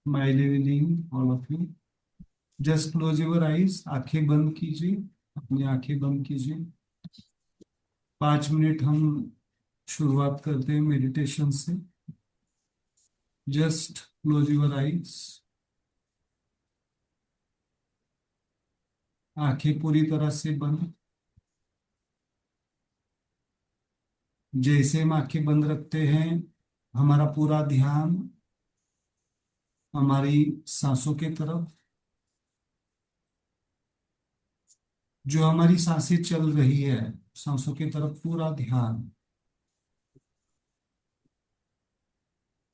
Smile evening all of you. Just close your eyes, आंखें बंद कीजिए। अपनी आंखें बंद कीजिए। 5 मिनट हम शुरुआत करते हैं मेडिटेशन से। Just close your eyes. आंखें पूरी तरह से बंद। जैसे हम आंखें बंद रखते हैं, हमारा पूरा ध्यान हमारी सांसों के तरफ, जो हमारी सांसें चल रही है, सांसों की तरफ पूरा ध्यान।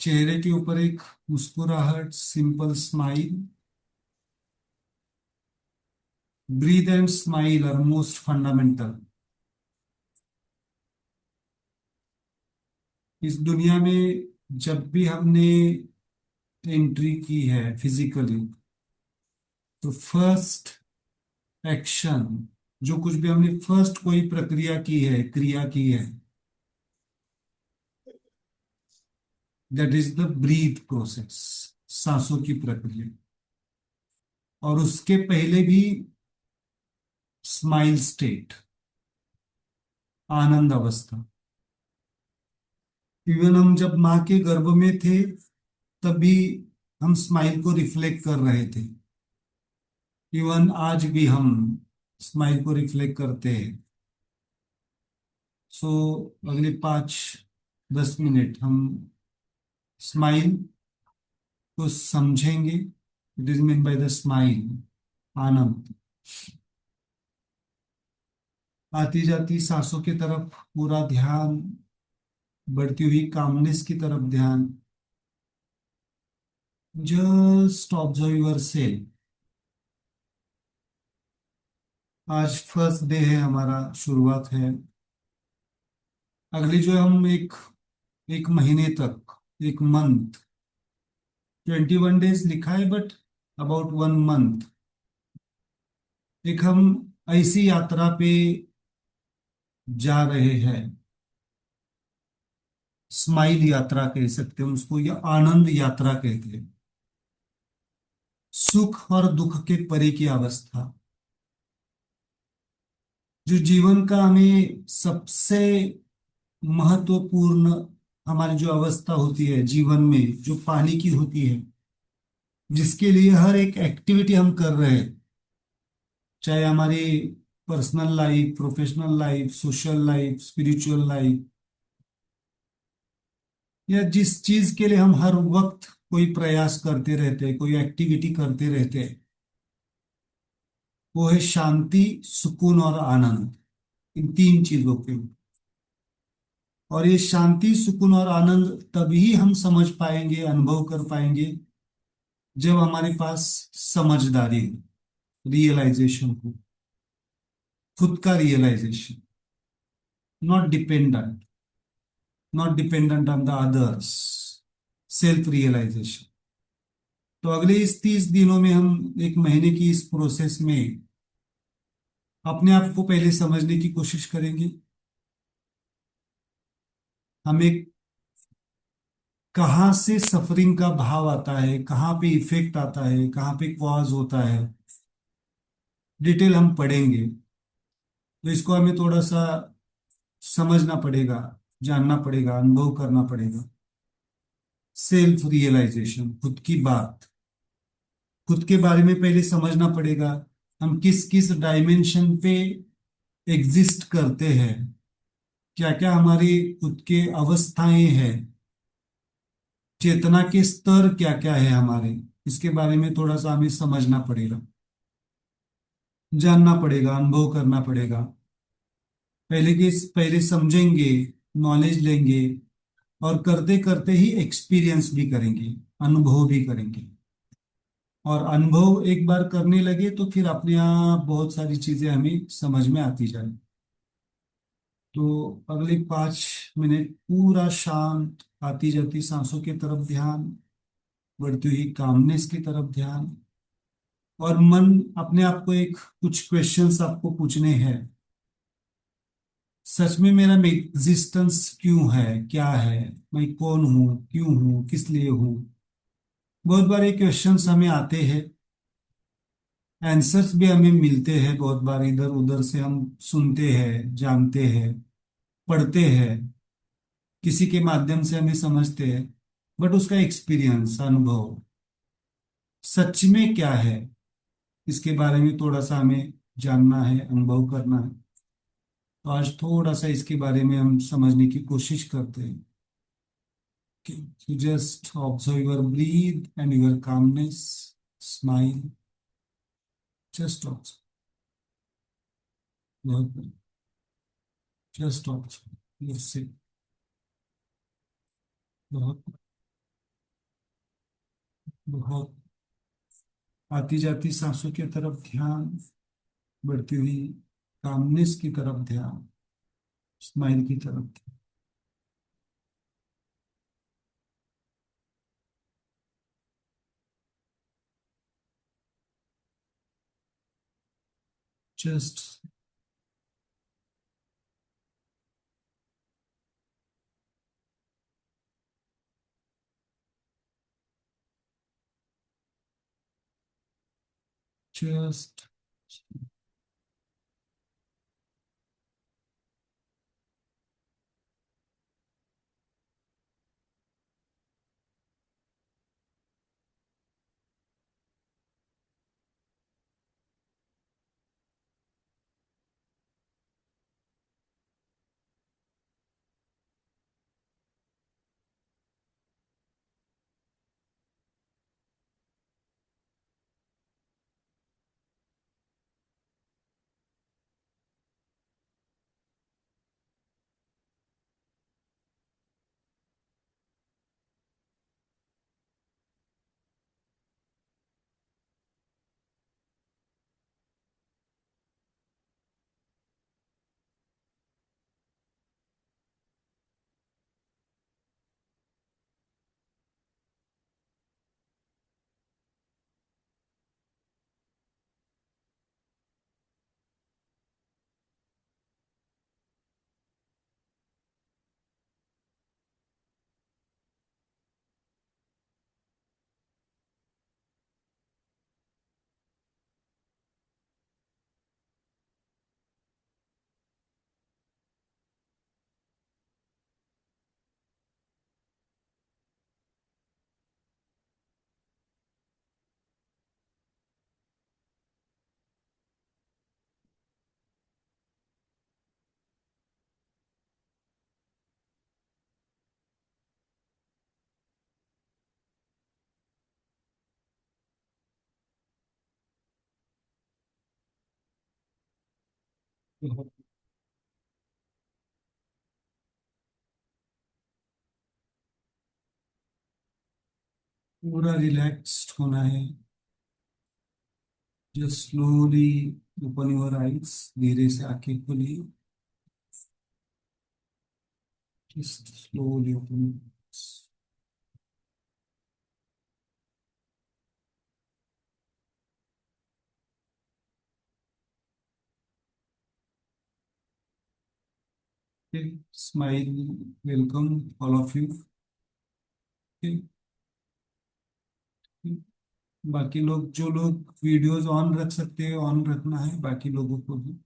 चेहरे के ऊपर एक मुस्कुराहट, simple smile. Breathe and smile are most fundamental. इस दुनिया में जब भी हमने एंट्री की है फिजिकली, तो फर्स्ट एक्शन, जो कुछ भी हमने फर्स्ट कोई प्रक्रिया की है, क्रिया की है, that is the breath process, सांसों की प्रक्रिया। और उसके पहले भी स्माइल स्टेट, आनंद अवस्था। इवन हम जब माँ के गर्भ में थे, तभी हम स्माइल को रिफ्लेक्ट कर रहे थे। इवन आज भी हम स्माइल को रिफ्लेक्ट करते हैं। सो अगले 5-10 मिनट हम स्माइल को समझेंगे। It is mean by the smile आनंद। आती जाती सांसों की तरफ पूरा ध्यान, बढ़ती हुई कामनेस की तरफ ध्यान। Just observe your self. आज फर्स्ट डे है हमारा, शुरुआत है। अगली जो हम एक एक महीने तक, एक मंथ, 21 डेज लिखा है, बट अबाउट 1 मंथ, एक हम ऐसी यात्रा पे जा रहे हैं। स्माइल यात्रा कह सकते हैं उसको, या आनंद यात्रा कहते हैं। सुख और दुख के परे की अवस्था, जो जीवन का हमें सबसे महत्वपूर्ण, हमारी जो अवस्था होती है जीवन में, जो पाने की होती है, जिसके लिए हर एक एक्टिविटी हम कर रहे हैं, चाहे हमारी personal life, professional life, social life, spiritual life, या जिस चीज के लिए हम हर वक्त कोई प्रयास करते रहते हैं, कोई एक्टिविटी करते रहते हैं, वो है शांति, सुकून और आनंद। इन तीन चीजों के। और ये शांति, सुकून और आनंद तभी हम समझ पाएंगे, अनुभव कर पाएंगे, जब हमारे पास समझदारी, रियलाइजेशन हो, खुद का realisation. Not dependent, not dependent on the others, self realisation. तो अगले इस 30 दिनों में हम, एक महीने की इस प्रोसेस में, अपने आप को पहले समझने की कोशिश करेंगे। हमें कहाँ से सफरिंग का भाव आता है, कहाँ पे इफेक्ट आता है, कहाँ पे कॉज होता है, डिटेल हम पढ़ेंगे। तो इसको हमें थोड़ा सा समझना पड़ेगा, जानना पड़ेगा, अनुभव करना पड़ेगा। सेल्फ रियलाइजेशन, खुद की बात, खुद के बारे में पहले समझना पड़ेगा। हम किस किस डायमेंशन पे एग्जिस्ट करते हैं, क्या क्या हमारी खुद के अवस्थाएं हैं, चेतना के स्तर क्या क्या है हमारे, इसके बारे में थोड़ा सा हमें समझना पड़ेगा, जानना पड़ेगा, अनुभव करना पड़ेगा। पहले समझेंगे, नॉलेज लेंगे, और करते करते ही एक्सपीरियंस भी करेंगे, अनुभव भी करेंगे। और अनुभव एक बार करने लगे तो फिर अपने आप बहुत सारी चीजें हमें समझ में आती जाए। तो अगले 5 मिनट पूरा शांत, आती जाती सांसों की तरफ ध्यान, बढ़ती हुई कामनेस की तरफ ध्यान। और मन अपने आप को एक कुछ क्वेश्चंस आपको पूछने हैं। सच में मेरा एग्जिस्टेंस क्यों है, क्या है, मैं कौन हूँ, क्यों हूँ, किस लिए हूँ। बहुत बार ये क्वेश्चंस हमें आते हैं, आंसर्स भी हमें मिलते हैं, बहुत बार इधर उधर से हम सुनते हैं, जानते हैं, पढ़ते हैं, किसी के माध्यम से हमें समझते हैं, बट उसका एक्सपीरियंस, अनुभव सच में क्या है, इसके बारे में थोड़ा सा हमें जानना है, अनुभव करना है। तो आज थोड़ा सा इसके बारे में हम समझने की कोशिश करते हैं कि just observe your breathe and your calmness, smile, just observe, बहुत, जस्ट ऑब्जर्व योर से, बहुत, बहुत, आती जाती सांसों की तरफ ध्यान, बढ़ती हुई कामनेस की तरफ ध्यान, स्माइल की तरफ। जस्ट, जस्ट, पूरा रिलैक्स्ड होना है। Just slowly open your eyes, धीरे से आंखें खोलिए। Just slowly open. Smile, welcome all of you. बाकी लोग, जो लोग वीडियोस ऑन रख सकते हैं ऑन रखना है, बाकी लोगों को भी।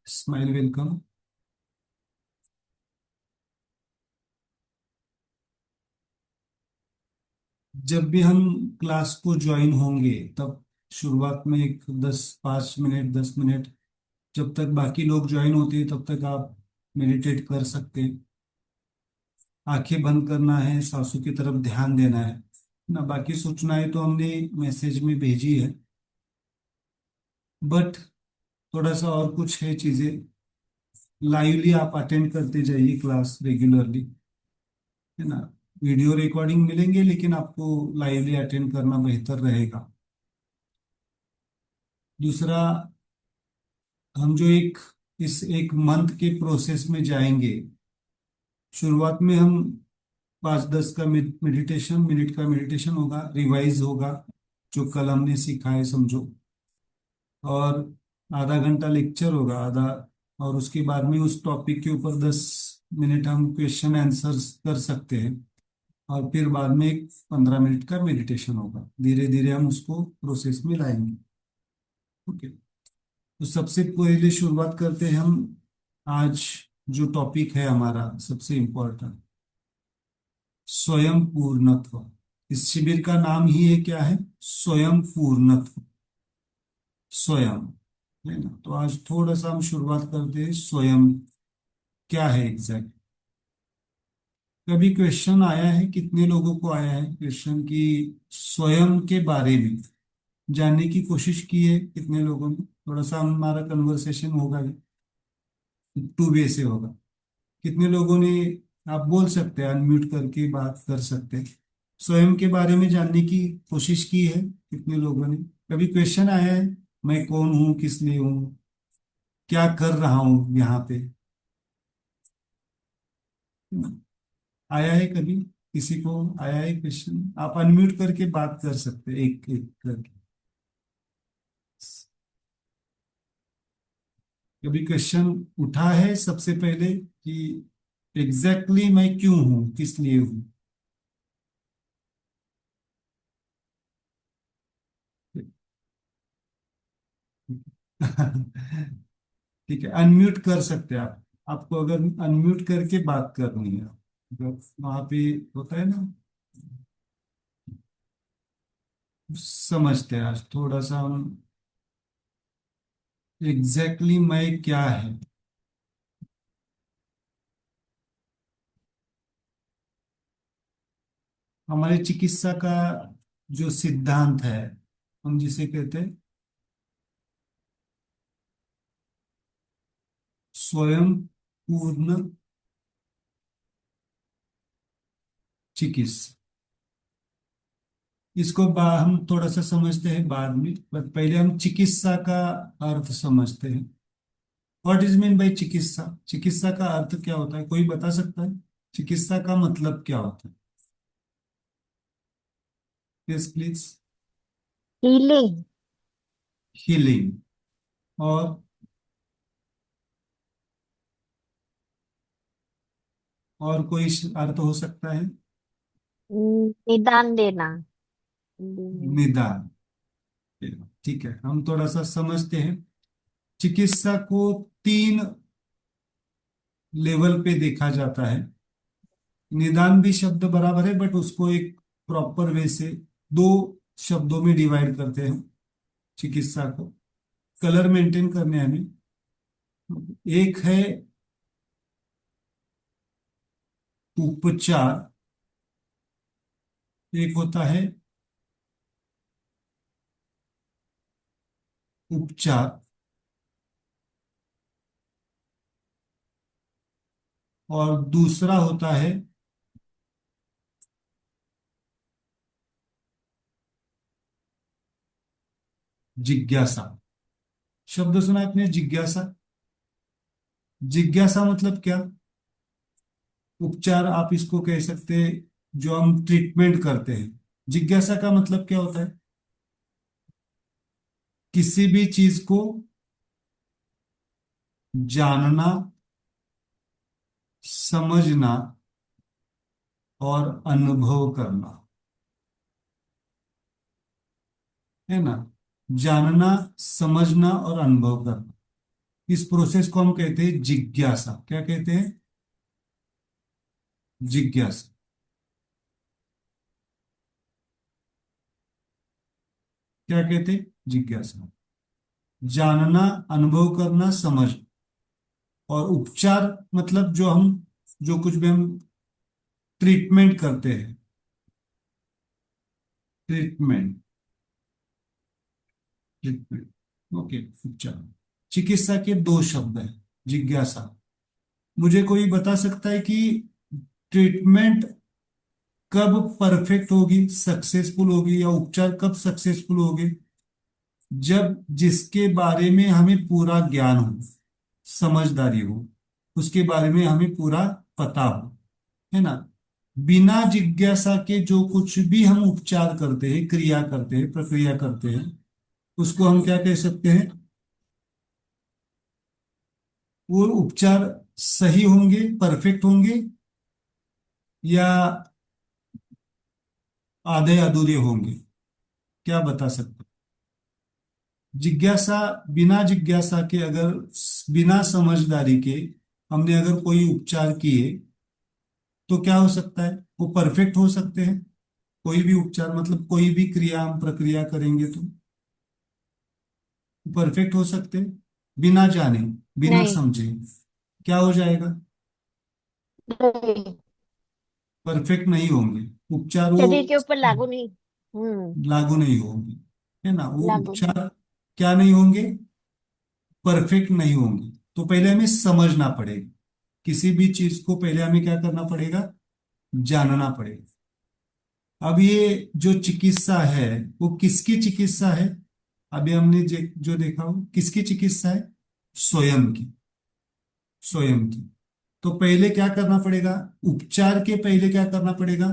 Smile, welcome. जब भी हम क्लास को ज्वाइन होंगे, तब शुरुआत में एक 5 मिनट, 10 मिनट, जब तक बाकी लोग ज्वाइन होते हैं तब तक आप मेडिटेट कर सकते हैं। आंखें बंद करना है, सांसों की तरफ ध्यान देना है ना। बाकी सूचनाएं तो हमने मैसेज में भेजी है, बट थोड़ा सा और कुछ है चीजें। लाइवली आप अटेंड करते जाइए क्लास रेगुलरली, है ना। वीडियो रिकॉर्डिंग मिलेंगे, लेकिन आपको लाइवली अटेंड करना बेहतर रहेगा। दूसरा, हम जो इस एक मंथ के प्रोसेस में जाएंगे। शुरुआत में हम 5-10 का मेडिटेशन, मिनट का मेडिटेशन होगा, रिवाइज होगा जो कल हमने सीखा है समझो। और आधा घंटा लेक्चर होगा, आधा। और उसके बाद में उस टॉपिक के ऊपर 10 मिनट हम क्वेश्चन आंसर्स कर सकते हैं। और फिर बाद में एक 15 मिनट का मेडिटेशन होगा। धीरे धीरे हम उसको प्रोसेस में लाएंगे। ओके। तो सबसे पहले शुरुआत करते हैं हम। आज जो टॉपिक है हमारा सबसे इम्पोर्टेंट, स्वयं पूर्णत्व। इस शिविर का नाम ही है क्या है? स्वयं पूर्णत्व। स्वयं, है ना? तो आज थोड़ा सा हम शुरुआत करते हैं, स्वयं क्या है एग्जैक्ट। कभी क्वेश्चन आया है, कितने लोगों को आया है क्वेश्चन की स्वयं के बारे में जानने की कोशिश की है? कितने लोगों ने? थोड़ा सा हमारा कन्वर्सेशन होगा, टू वे से होगा। कितने लोगों ने? आप बोल सकते हैं, अनम्यूट करके बात कर सकते हैं। स्वयं के बारे में जानने की कोशिश की है कितने लोगों ने? कभी क्वेश्चन आया है, मैं कौन हूँ, किस लिए हूँ, क्या कर रहा हूँ यहाँ पे? आया है कभी? किसी को आया है क्वेश्चन? आप अनम्यूट करके बात कर सकते हैं, एक एक करके। कभी क्वेश्चन उठा है सबसे पहले कि एग्जैक्टली मैं क्यों हूँ, किस लिए हूँ? ठीक है, अनम्यूट कर सकते हैं आप। आपको अगर अनम्यूट करके बात करनी है, वहां पे होता है ना। समझते हैं आज थोड़ा सा हम एग्जैक्टली मैं क्या है। हमारे चिकित्सा का जो सिद्धांत है, हम जिसे कहते हैं स्वयं पूर्ण चिकित्सा, इसको हम थोड़ा सा समझते हैं बाद में, पर पहले हम चिकित्सा का अर्थ समझते हैं। व्हाट इज मीन बाय चिकित्सा? चिकित्सा का अर्थ क्या होता है, कोई बता सकता है? चिकित्सा का मतलब क्या होता है? Yes please. हीलिंग। हीलिंग। और कोई अर्थ हो सकता है? निदान देना हिंदी में। निदान। ठीक है, हम थोड़ा सा समझते हैं। चिकित्सा को 3 लेवल पे देखा जाता है। निदान भी शब्द बराबर है, बट उसको एक प्रॉपर वे से 2 शब्दों में डिवाइड करते हैं चिकित्सा को, कलर मेंटेन करने हमें। एक है उपचार, एक होता है उपचार, और दूसरा होता है जिज्ञासा। शब्द सुना आपने, जिज्ञासा? जिज्ञासा मतलब क्या? उपचार आप इसको कह सकते हैं, जो हम ट्रीटमेंट करते हैं। जिज्ञासा का मतलब क्या होता है? किसी भी चीज को जानना, समझना और अनुभव करना, है ना? जानना, समझना और अनुभव करना, इस प्रोसेस को हम कहते हैं जिज्ञासा। क्या कहते हैं? जिज्ञासा। क्या कहते हैं? जिज्ञासा। जानना, अनुभव करना, समझ। और उपचार मतलब जो कुछ भी हम ट्रीटमेंट करते हैं। ट्रीटमेंट। ट्रीटमेंट। ओके, उपचार। चिकित्सा के 2 शब्द हैं, जिज्ञासा। मुझे कोई बता सकता है कि ट्रीटमेंट कब परफेक्ट होगी, सक्सेसफुल होगी, या उपचार कब सक्सेसफुल होगी? जब जिसके बारे में हमें पूरा ज्ञान हो, समझदारी हो, उसके बारे में हमें पूरा पता हो, है ना। बिना जिज्ञासा के जो कुछ भी हम उपचार करते हैं, क्रिया करते हैं, प्रक्रिया करते हैं, उसको हम क्या कह सकते हैं? वो उपचार सही होंगे, परफेक्ट होंगे, या आधे अधूरे होंगे? क्या बता सकते हो? जिज्ञासा, बिना जिज्ञासा के, अगर बिना समझदारी के हमने अगर कोई उपचार किए, तो क्या हो सकता है? वो परफेक्ट हो सकते हैं। कोई भी उपचार मतलब कोई भी क्रिया हम प्रक्रिया करेंगे तो परफेक्ट हो सकते हैं। बिना जाने, बिना नहीं। समझे क्या हो जाएगा? नहीं, परफेक्ट नहीं होंगे उपचार, वो शरीर के ऊपर लागू नहीं। हम्म। लागू नहीं होंगे, है ना। वो लागू नहीं। उपचार क्या नहीं होंगे? परफेक्ट नहीं होंगे। तो पहले हमें समझना पड़ेगा, किसी भी चीज को पहले हमें क्या करना पड़ेगा? जानना पड़ेगा। अब ये जो चिकित्सा है, वो किसकी चिकित्सा है? अभी हमने जो देखा, वो किसकी चिकित्सा है? स्वयं की। स्वयं की। तो पहले क्या करना पड़ेगा? उपचार के पहले क्या करना पड़ेगा?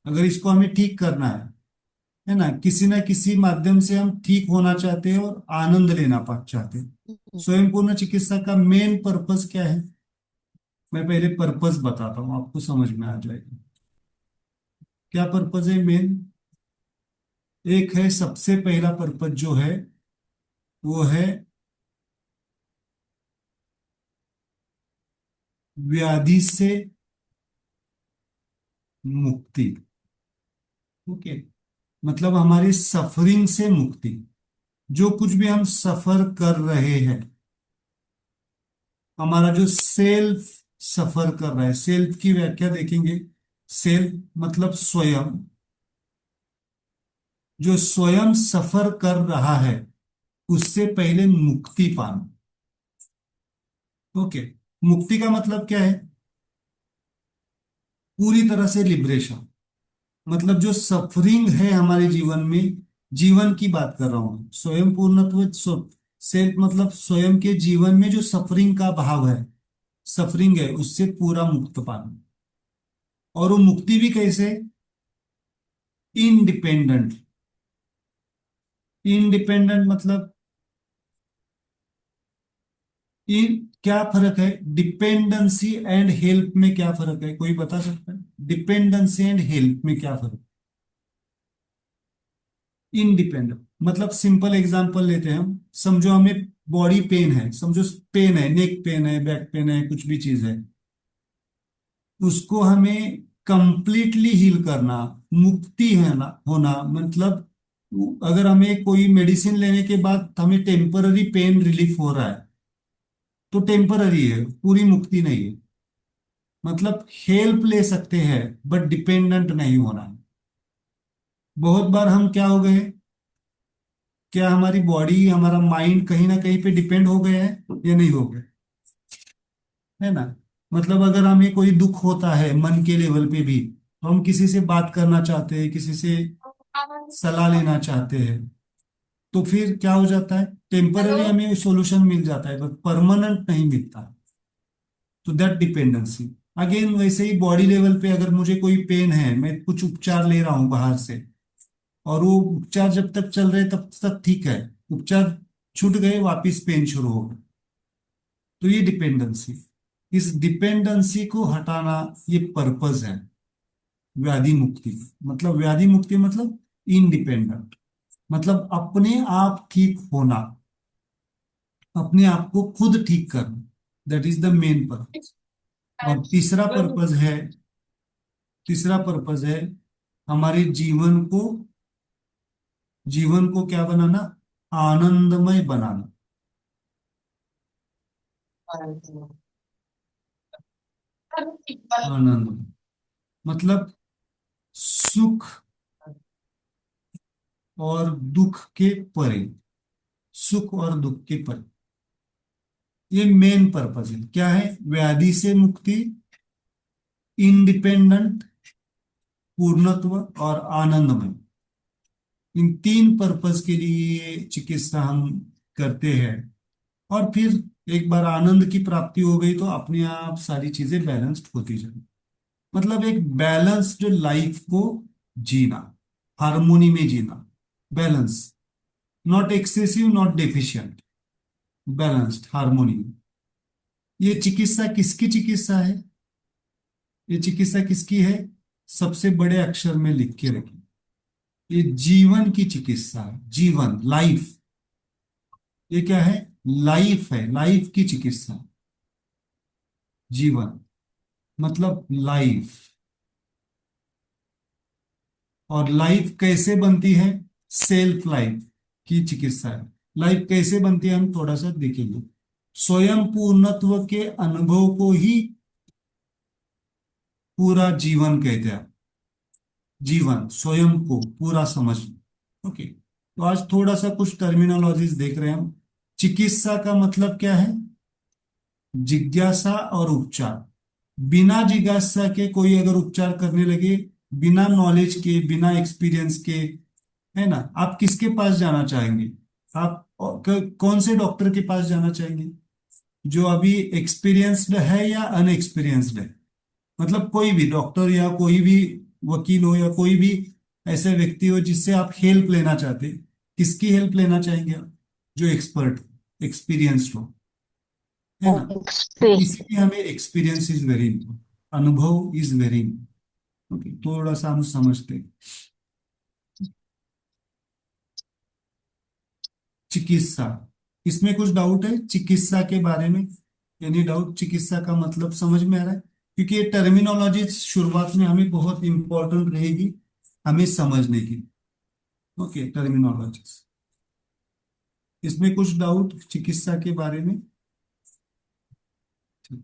अगर इसको हमें ठीक करना है ना, किसी ना किसी माध्यम से हम ठीक होना चाहते हैं और आनंद लेना पा चाहते हैं। हम्म। स्वयं पूर्ण चिकित्सा का मेन पर्पस क्या है? मैं पहले पर्पस बताता हूँ, आपको समझ में आ जाएगा क्या पर्पस है मेन। एक है, सबसे पहला पर्पस जो है, वो है व्याधि से मुक्ति। ओके। मतलब हमारी सफरिंग से मुक्ति। जो कुछ भी हम सफर कर रहे हैं, हमारा जो सेल्फ सफर कर रहा है, सेल्फ की व्याख्या देखेंगे। सेल्फ मतलब स्वयं। जो स्वयं सफर कर रहा है, उससे पहले मुक्ति पाना। ओके। मुक्ति का मतलब क्या है? पूरी तरह से लिबरेशन। मतलब जो सफरिंग है हमारे जीवन में, जीवन की बात कर रहा हूं मैं। स्वयं पूर्णत्व, सेल्फ मतलब स्वयं के जीवन में जो सफरिंग का भाव है, सफरिंग है, उससे पूरा मुक्त पाना। और वो मुक्ति भी कैसे? इनडिपेंडेंट। इनडिपेंडेंट मतलब इन क्या फर्क है? डिपेंडेंसी एंड हेल्प में क्या फर्क है? कोई बता सकता है? डिपेंडेंसी एंड हेल्प में क्या फर्क? इनडिपेंडेंट मतलब सिंपल एग्जांपल लेते हैं हम। समझो हमें बॉडी पेन है, समझो पेन है, नेक पेन है, बैक पेन है, कुछ भी चीज है, उसको हमें कंप्लीटली हील करना, मुक्ति है ना होना, मतलब अगर हमें कोई मेडिसिन लेने के बाद हमें टेम्पररी पेन रिलीफ हो रहा है, तो टेम्पररी है, पूरी मुक्ति नहीं है। मतलब हेल्प ले सकते हैं, बट डिपेंडेंट नहीं होना है। बहुत बार हम क्या हो गए, क्या हमारी बॉडी, हमारा माइंड कहीं ना कहीं पे डिपेंड हो गए हैं या नहीं हो गए? है ना। मतलब अगर हमें कोई दुख होता है मन के लेवल पे भी, तो हम किसी से बात करना चाहते हैं, किसी से सलाह लेना चाहते हैं, तो फिर क्या हो जाता है? टेम्पररी हमें सॉल्यूशन मिल जाता है, बट परमानेंट नहीं मिलता। तो दैट डिपेंडेंसी। अगेन वैसे ही बॉडी लेवल पे अगर मुझे कोई पेन है, मैं कुछ उपचार ले रहा हूँ बाहर से, और वो उपचार जब तक चल रहे तब तक ठीक है, उपचार छूट गए, वापिस पेन शुरू हो गया। तो ये डिपेंडेंसी, इस डिपेंडेंसी को हटाना, ये पर्पस है व्याधि मुक्ति। मतलब व्याधि मुक्ति मतलब इंडिपेंडेंट, मतलब अपने आप ठीक होना, अपने आप को खुद ठीक करना। That is the main purpose. और तीसरा पर्पस है हमारे जीवन को क्या बनाना? आनंदमय बनाना। आनंद मतलब सुख और दुख के परे। सुख और दुख के परे, ये मेन पर्पस है। क्या है? व्याधि से मुक्ति, इंडिपेंडेंट, पूर्णत्व और आनंदमय, इन तीन पर्पस के लिए ये चिकित्सा हम करते हैं। और फिर एक बार आनंद की प्राप्ति हो गई तो अपने आप सारी चीजें बैलेंस्ड होती जाए। मतलब एक बैलेंस्ड लाइफ को जीना, हार्मोनी में जीना, balance, not excessive not deficient, balanced harmony. ये चिकित्सा किसकी चिकित्सा है? ये चिकित्सा किसकी है? सबसे बड़े अक्षर में लिख के रखिए, ये जीवन की चिकित्सा है। जीवन, लाइफ, ये क्या है? लाइफ है, लाइफ की चिकित्सा। जीवन मतलब लाइफ। और लाइफ कैसे बनती है? सेल्फ लाइफ की चिकित्सा है। लाइफ कैसे बनती है हम थोड़ा सा देखेंगे। स्वयं पूर्णत्व के अनुभव को ही पूरा जीवन कहते हैं। जीवन, स्वयं को पूरा समझना। ओके, तो आज थोड़ा सा कुछ टर्मिनोलॉजीज देख रहे हैं हम। चिकित्सा का मतलब क्या है? जिज्ञासा और उपचार। बिना जिज्ञासा के कोई अगर उपचार करने लगे, बिना नॉलेज के, बिना एक्सपीरियंस के, है ना, आप किसके पास जाना चाहेंगे? आप कौन से डॉक्टर के पास जाना चाहेंगे? जो अभी एक्सपीरियंस्ड है या अनएक्सपीरियंस्ड है? मतलब कोई भी डॉक्टर या कोई भी वकील हो या कोई भी ऐसे व्यक्ति हो जिससे आप हेल्प लेना चाहते, किसकी हेल्प लेना चाहेंगे आप? जो एक्सपर्ट, एक्सपीरियंस्ड हो, है ना। तो एक्सपीरियंस। इसीलिए हमें एक्सपीरियंस इज वेरी इंपॉर्टेंट, अनुभव इज वेरी इंपॉर्टेंट। ओके, थोड़ा सा हम समझते हैं। चिकित्सा, इसमें कुछ डाउट है चिकित्सा के बारे में? Any doubt? चिकित्सा का मतलब समझ में आ रहा है? क्योंकि ये टर्मिनोलॉजी शुरुआत में हमें बहुत इंपॉर्टेंट रहेगी हमें समझने की। ओके, टर्मिनोलॉजी, इसमें कुछ डाउट चिकित्सा के बारे में? ठीक।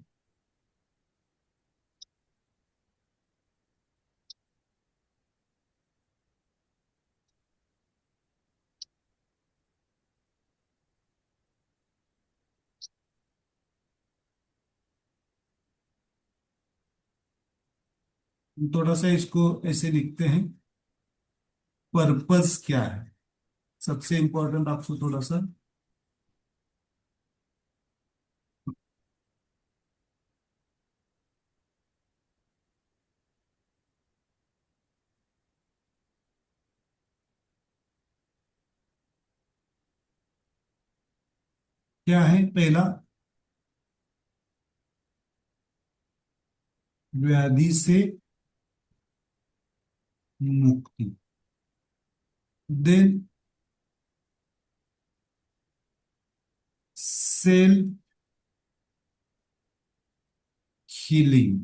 थोड़ा सा इसको ऐसे लिखते हैं, पर्पस क्या है सबसे इंपॉर्टेंट आपको थोड़ा सा। क्या है पहला? व्याधि से मुक्ति। Then self healing.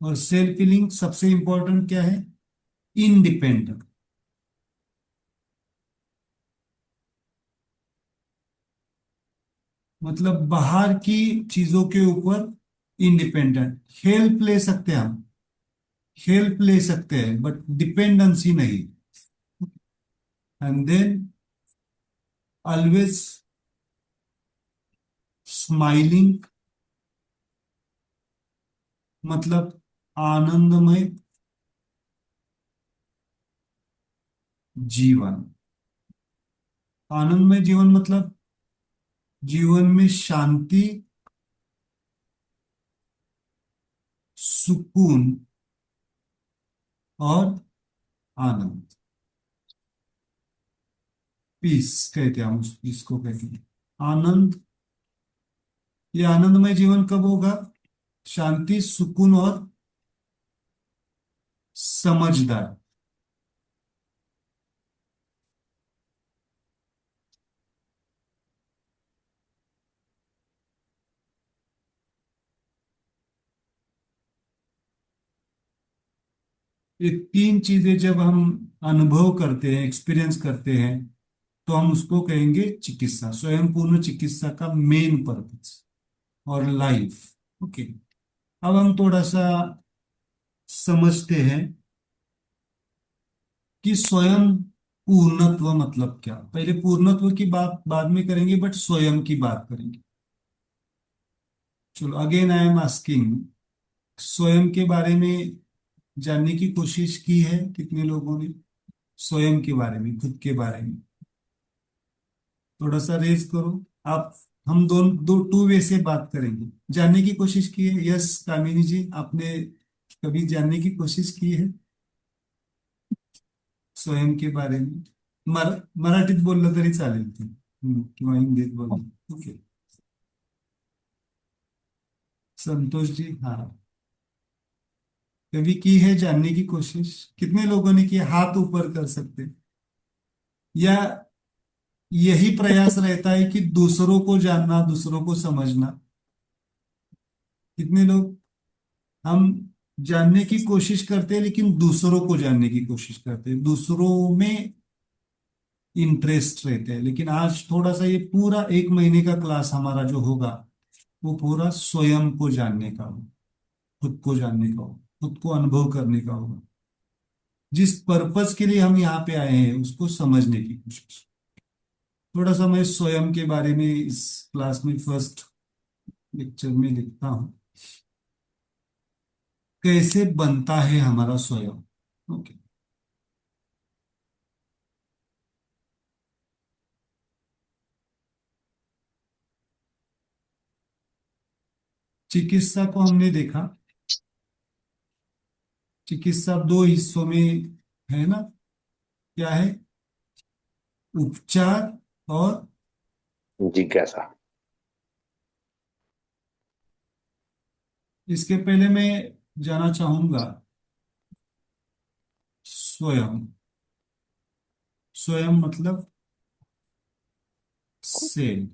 और सेल्फ हीलिंग सबसे इंपॉर्टेंट क्या है? इंडिपेंडेंट। मतलब बाहर की चीजों के ऊपर इंडिपेंडेंट, हेल्प ले सकते हैं हम, हेल्प ले सकते हैं बट डिपेंडेंसी नहीं। एंड देन ऑलवेज स्माइलिंग, मतलब आनंदमय जीवन। आनंदमय जीवन मतलब जीवन में शांति, सुकून और आनंद, पीस कहते हैं हम इसको कहते हैं आनंद। ये आनंदमय जीवन कब होगा? शांति, सुकून और समझदार। ये तीन चीजें जब हम अनुभव करते हैं, एक्सपीरियंस करते हैं, तो हम उसको कहेंगे चिकित्सा, स्वयं पूर्ण चिकित्सा का मेन पर्पस और लाइफ। ओके, अब हम थोड़ा सा समझते हैं कि स्वयं पूर्णत्व मतलब क्या। पहले पूर्णत्व की बात बाद में करेंगे बट स्वयं की बात करेंगे। चलो, अगेन आई एम आस्किंग, स्वयं के बारे में जानने की कोशिश की है कितने लोगों ने? स्वयं के बारे में, खुद के बारे में थोड़ा सा रेज करो आप। हम दोनों दो टू वे से बात करेंगे। जानने की कोशिश की है? यस कामिनी जी, आपने कभी जानने की कोशिश की है स्वयं के बारे में? मराठीत बोललं तरी चालेल ते, किंवा हिंदीत बोललं, ओके। संतोष जी, हाँ, कभी की है जानने की कोशिश? कितने लोगों ने की? हाथ ऊपर कर सकते? या यही प्रयास रहता है कि दूसरों को जानना, दूसरों को समझना? कितने लोग? हम जानने की कोशिश करते हैं लेकिन दूसरों को जानने की कोशिश करते हैं, दूसरों में इंटरेस्ट रहते हैं। लेकिन आज थोड़ा सा ये पूरा 1 महीने का क्लास हमारा जो होगा वो पूरा स्वयं को जानने का होगा, खुद को जानने का होगा, खुद को अनुभव करने का होगा। जिस पर्पज के लिए हम यहाँ पे आए हैं उसको समझने की कोशिश। थोड़ा सा मैं स्वयं के बारे में इस क्लास में फर्स्ट लेक्चर में लिखता हूँ, कैसे बनता है हमारा स्वयं। ओके। चिकित्सा को हमने देखा। चिकित्सा दो हिस्सों में है ना? क्या है? उपचार और जिज्ञासा। इसके पहले मैं जाना चाहूंगा स्वयं। स्वयं मतलब सेल।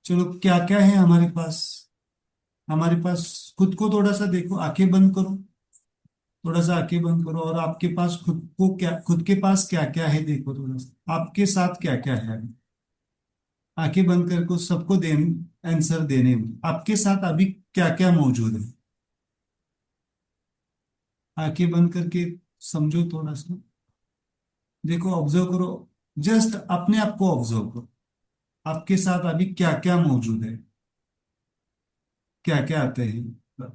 चलो, क्या क्या है हमारे पास? हमारे पास खुद को थोड़ा सा देखो, आंखें बंद करो, थोड़ा सा आंखें बंद करो, और आपके पास खुद को क्या, खुद के पास क्या क्या है देखो, थोड़ा सा आपके साथ क्या क्या है। आंखें बंद करके सबको देने, आंसर देने में आपके साथ अभी क्या क्या मौजूद है। आंखें बंद करके समझो, थोड़ा सा देखो, ऑब्जर्व करो, जस्ट अपने आप को ऑब्जर्व करो। आपके साथ अभी क्या क्या मौजूद है, क्या क्या आते हैं?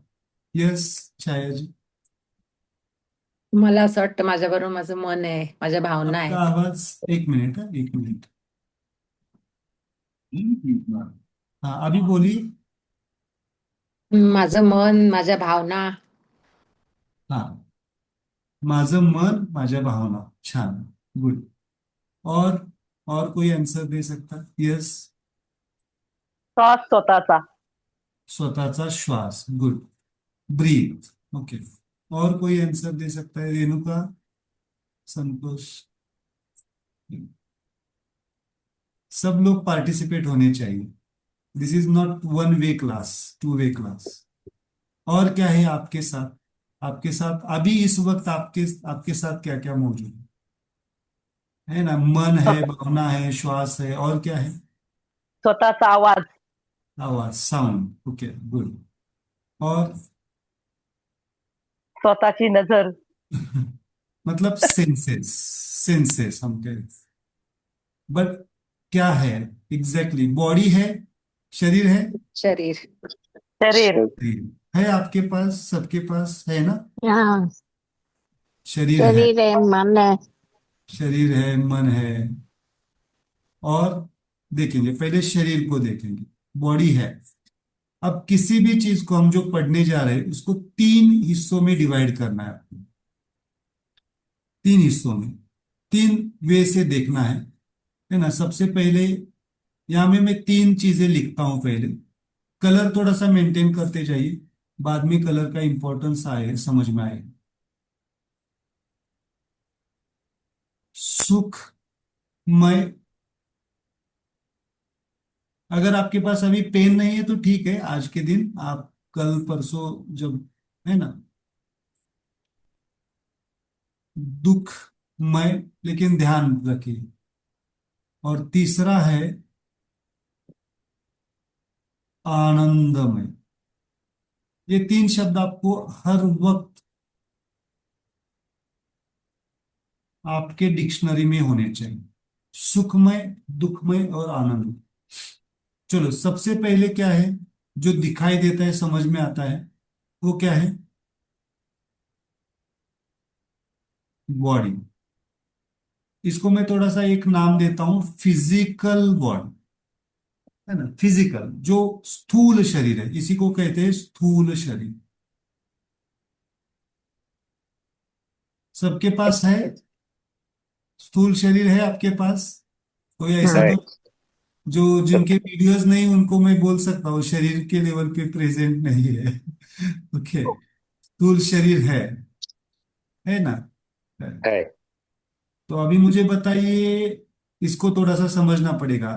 यस, छाया जी। मला असं वाटतं माझ्याबरोबर माझं मन आहे, माझ्या भावना आपका आहेत. आवाज, 1 मिनट है, 1 मिनट। हाँ, अभी बोलिए। माझं मन, माझ्या भावना. हाँ, माझं मन, माझ्या भावना, छान, गुड। और और कोई आंसर दे सकता? यस। श्वास स्वतःचा. स्वतःचा श्वास, गुड, ब्रीथ, ओके। और कोई आंसर दे सकता है? रेणुका, संतोष, सब लोग पार्टिसिपेट होने चाहिए। This is not one way class, two way class. और क्या है आपके साथ? आपके साथ अभी इस वक्त आपके आपके साथ क्या क्या मौजूद है ना? मन है, भावना है, श्वास है, और क्या है? स्वतःचा आवाज. आवाज, साउंड, ओके, गुड। और स्वतःची नजर. मतलब सेंसेस, सेंसेस हम कह, बट क्या है एग्जैक्टली? बॉडी है, शरीर है, शरीर. शरीर. शरीर है आपके पास, सबके पास है ना? हाँ. शरीर है, शरीर है, मन है. शरीर है, मन है। और देखेंगे, पहले शरीर को देखेंगे, बॉडी है। अब किसी भी चीज को हम जो पढ़ने जा रहे हैं उसको 3 हिस्सों में डिवाइड करना है आपको। 3 हिस्सों में, 3 वे से देखना है ना? सबसे पहले यहाँ में मैं 3 चीजें लिखता हूं पहले। कलर थोड़ा सा मेंटेन करते जाइए, बाद में कलर का इंपॉर्टेंस आए, समझ में आए। सुखमय। अगर आपके पास अभी पेन नहीं है तो ठीक है, आज के दिन आप कल परसों जब, है ना? दुखमय, लेकिन ध्यान रखिए। और तीसरा है आनंदमय। ये 3 शब्द आपको हर वक्त आपके डिक्शनरी में होने चाहिए, सुखमय, दुखमय और आनंद। चलो, सबसे पहले क्या है जो दिखाई देता है, समझ में आता है, वो क्या है? बॉडी। इसको मैं थोड़ा सा एक नाम देता हूं, फिजिकल बॉडी, है ना। फिजिकल जो स्थूल शरीर है, इसी को कहते हैं स्थूल शरीर। सबके पास है स्थूल शरीर, है आपके पास? कोई ऐसा हम्म। है। तो जो सब जिनके वीडियोस नहीं, उनको मैं बोल सकता हूँ शरीर के लेवल पे प्रेजेंट नहीं है। ओके, स्थूल शरीर है ना। है। तो अभी मुझे बताइए, इसको थोड़ा सा समझना पड़ेगा।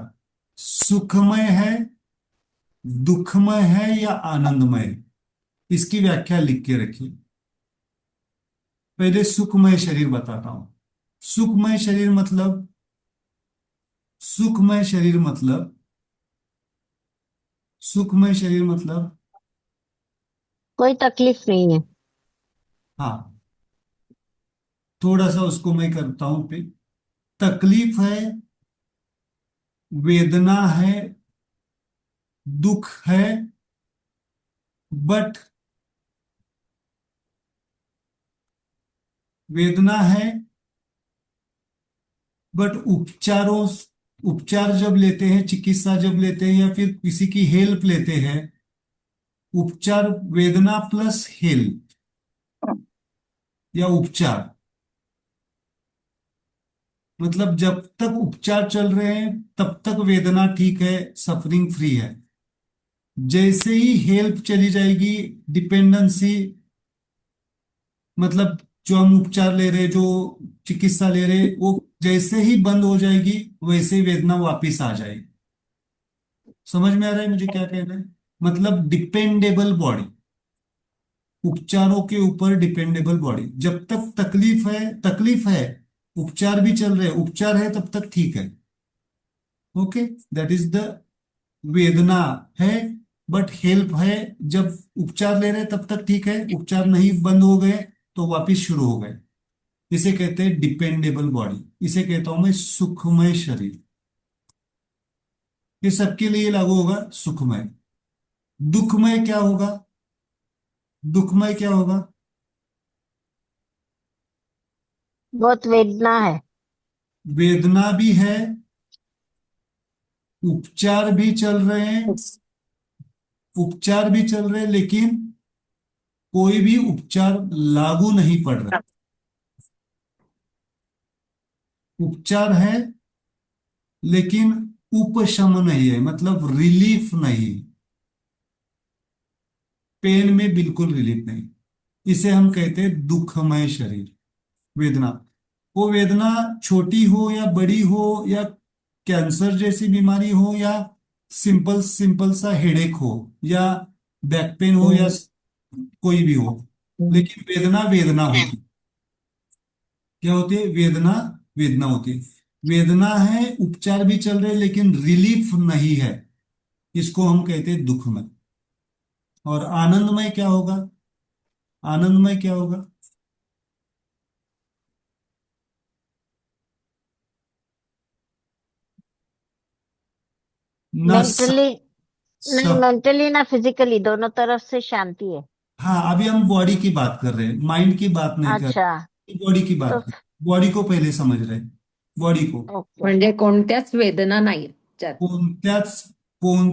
सुखमय है, दुखमय है या आनंदमय? इसकी व्याख्या लिख के रखिए। पहले सुखमय शरीर बताता हूं। सुखमय शरीर मतलब, सुखमय शरीर मतलब, सुखमय शरीर मतलब, कोई तकलीफ नहीं है। हाँ, थोड़ा सा उसको मैं करता हूं पे। तकलीफ है, वेदना है, दुख है, बट वेदना है, बट उपचार जब लेते हैं, चिकित्सा जब लेते हैं या फिर किसी की हेल्प लेते हैं, उपचार, वेदना प्लस हेल्प या उपचार, मतलब जब तक उपचार चल रहे हैं तब तक वेदना ठीक है, सफरिंग फ्री है। जैसे ही हेल्प चली जाएगी, डिपेंडेंसी, मतलब जो हम उपचार ले रहे, जो चिकित्सा ले रहे, वो जैसे ही बंद हो जाएगी, वैसे ही वेदना वापिस आ जाएगी। समझ में आ रहा है मुझे क्या कहना है? मतलब डिपेंडेबल बॉडी, उपचारों के ऊपर डिपेंडेबल बॉडी। जब तक तकलीफ है, उपचार भी चल रहे हैं, उपचार है तब तक ठीक है। ओके, दैट इज द वेदना है, बट हेल्प है। जब उपचार ले रहे हैं तब तक ठीक है, उपचार नहीं, बंद हो गए तो वापिस शुरू हो गए। इसे कहते हैं डिपेंडेबल बॉडी। इसे कहता हूं मैं सुखमय शरीर। ये सबके लिए लागू होगा, सुखमय। दुखमय क्या होगा? दुखमय क्या होगा? बहुत वेदना है। वेदना भी है, उपचार भी चल रहे हैं, उपचार भी चल रहे हैं, लेकिन कोई भी उपचार लागू नहीं पड़ रहा। उपचार है लेकिन उपशम नहीं है, मतलब रिलीफ नहीं, पेन में बिल्कुल रिलीफ नहीं। इसे हम कहते हैं दुखमय शरीर। वेदना, वो वेदना छोटी हो या बड़ी हो, या कैंसर जैसी बीमारी हो, या सिंपल सिंपल सा हेडेक हो, या बैक पेन हो, या कोई भी हो, लेकिन वेदना वेदना होती। क्या होती है? वेदना वेदना होती है। वेदना है, उपचार भी चल रहे, लेकिन रिलीफ नहीं है। इसको हम कहते हैं दुखमय। और आनंदमय क्या होगा? आनंदमय क्या होगा? ना मेंटली, नहीं सब। मेंटली ना फिजिकली, दोनों तरफ से शांति है। हाँ, अभी हम बॉडी की बात कर रहे हैं, माइंड की बात नहीं कर अच्छा। रहे, बॉडी की तो बात कर, बॉडी को पहले समझ रहे हैं। बॉडी को ओके। म्हणजे कोणत्याच वेदना नाही त्यात. कोणत्याच कोण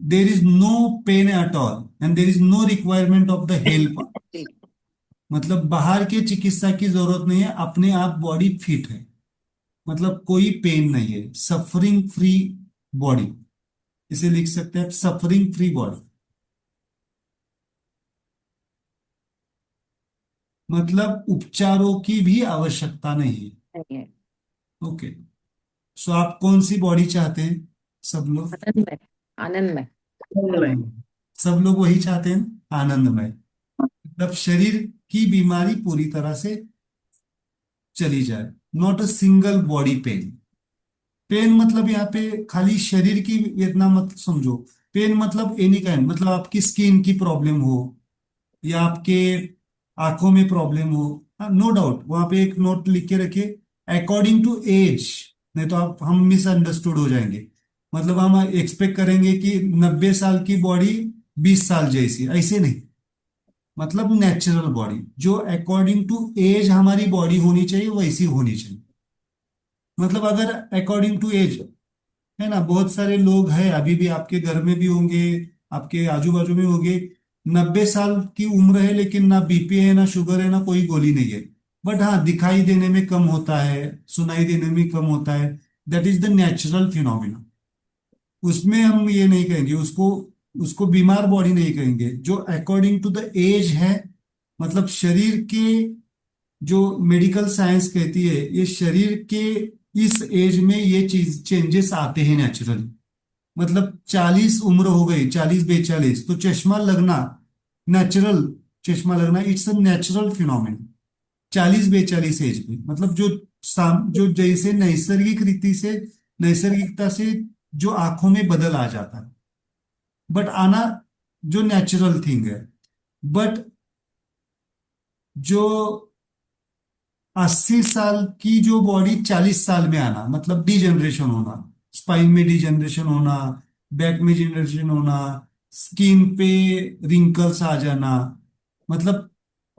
there is no pain at all, and there is no requirement of the help. मतलब बाहर के चिकित्सा की जरूरत नहीं है, अपने आप बॉडी फिट है, मतलब कोई पेन नहीं है, सफरिंग फ्री बॉडी। इसे लिख सकते हैं सफरिंग फ्री बॉडी, मतलब उपचारों की भी आवश्यकता नहीं है। नाहीये. ओके, सो आप कौन सी बॉडी चाहते हैं? सब लोग आनंदमय. आनंदमय. सब लोग वही चाहते हैं, आनंदमय। मतलब शरीर की बीमारी पूरी तरह से चली जाए, not a single body pain. Pain मतलब यहाँ पे खाली शरीर की वेदना मत समझो। पेन मतलब एनी काइंड, मतलब आपकी स्किन की प्रॉब्लम हो, या आपके आंखों में प्रॉब्लम हो, नो डाउट वहां पे एक नोट लिख के रखिए, अकॉर्डिंग टू एज। नहीं तो आप हम मिसअंडरस्टूड हो जाएंगे। मतलब हम एक्सपेक्ट करेंगे कि 90 साल की बॉडी 20 साल जैसी, ऐसे नहीं। मतलब नेचुरल बॉडी जो अकॉर्डिंग टू एज हमारी बॉडी होनी चाहिए वैसी होनी चाहिए। मतलब अगर अकॉर्डिंग टू एज, है ना, बहुत सारे लोग हैं अभी भी आपके घर में भी होंगे, आपके आजू बाजू में होंगे, 90 साल की उम्र है लेकिन ना बीपी है ना शुगर है ना कोई गोली नहीं है। बट हाँ, दिखाई देने में कम होता है, सुनाई देने में कम होता है। That is the natural phenomena. उसमें हम ये नहीं कहेंगे उसको, उसको बीमार बॉडी नहीं कहेंगे। जो अकॉर्डिंग टू द एज है, मतलब शरीर के, जो मेडिकल साइंस कहती है ये शरीर के इस एज में ये चीज चेंजेस आते हैं नेचुरली। मतलब 40 उम्र हो गई, 40 42, तो चश्मा लगना नेचुरल, चश्मा लगना it's a natural phenomena. 40 42 age में मतलब जो जैसे नैसर्गिक रीति से, नैसर्गिकता से जो आंखों में बदल आ जाता है, बट आना जो नेचुरल थिंग है। बट जो 80 साल की जो बॉडी 40 साल में आना मतलब डिजेनरेशन होना, स्पाइन में डिजेनरेशन होना, बैक में डिजेनरेशन होना, स्किन पे रिंकल्स आ जाना, मतलब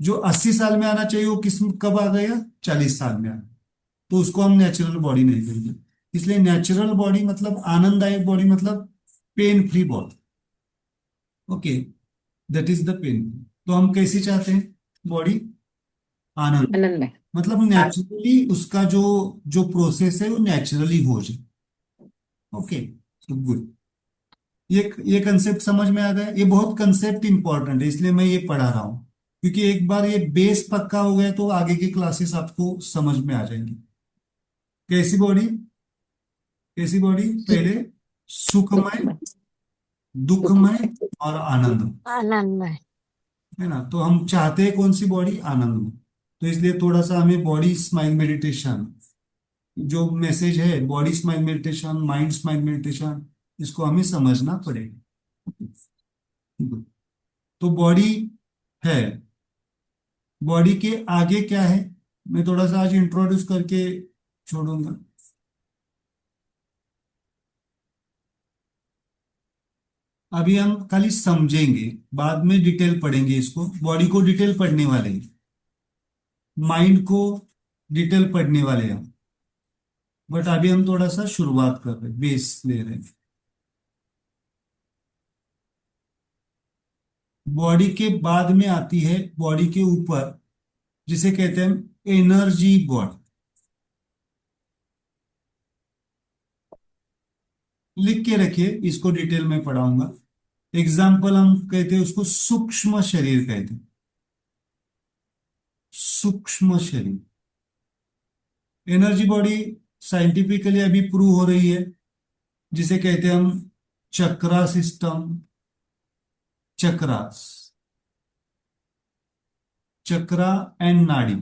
जो 80 साल में आना चाहिए वो किस कब आ गया, 40 साल में आना। तो उसको हम नेचुरल बॉडी नहीं कहेंगे। इसलिए नेचुरल बॉडी मतलब आनंददायक बॉडी, मतलब pain free body. Okay, that is the pain. तो हम कैसी चाहते हैं बॉडी? आनंद, आनंदमय। मतलब नेचुरली उसका जो जो प्रोसेस है वो नेचुरली हो जाए। ओके, तो गुड। ये कंसेप्ट समझ में आ गया। ये बहुत कंसेप्ट इंपॉर्टेंट है इसलिए मैं ये पढ़ा रहा हूँ, क्योंकि एक बार ये बेस पक्का हो गया तो आगे की क्लासेस आपको समझ में आ जाएंगी। कैसी बॉडी? कैसी बॉडी? पहले सुखमय, दुखमय। दुखमय और आनंद, आनंदमय। है ना। तो हम चाहते हैं कौन सी बॉडी? आनंद में। तो इसलिए थोड़ा सा हमें बॉडी स्माइल मेडिटेशन, जो मैसेज है body smile meditation, mind smile meditation, इसको हमें समझना पड़ेगा। तो बॉडी है, बॉडी के आगे क्या है मैं थोड़ा सा आज इंट्रोड्यूस करके छोड़ूंगा। अभी हम खाली समझेंगे, बाद में डिटेल पढ़ेंगे इसको। बॉडी को डिटेल पढ़ने वाले हैं, माइंड को डिटेल पढ़ने वाले हैं हम। बट अभी हम थोड़ा सा शुरुआत कर रहे हैं, बेस ले रहे हैं। बॉडी के बाद में आती है, बॉडी के ऊपर, जिसे कहते हैं एनर्जी बॉडी। लिख के रखिए, इसको डिटेल में पढ़ाऊंगा। एग्जाम्पल हम कहते हैं उसको सूक्ष्म शरीर कहते हैं, सूक्ष्म शरीर। एनर्जी बॉडी साइंटिफिकली अभी प्रूव हो रही है, जिसे कहते हैं हम चक्रा सिस्टम, चक्रास, चक्रा एंड नाड़ी।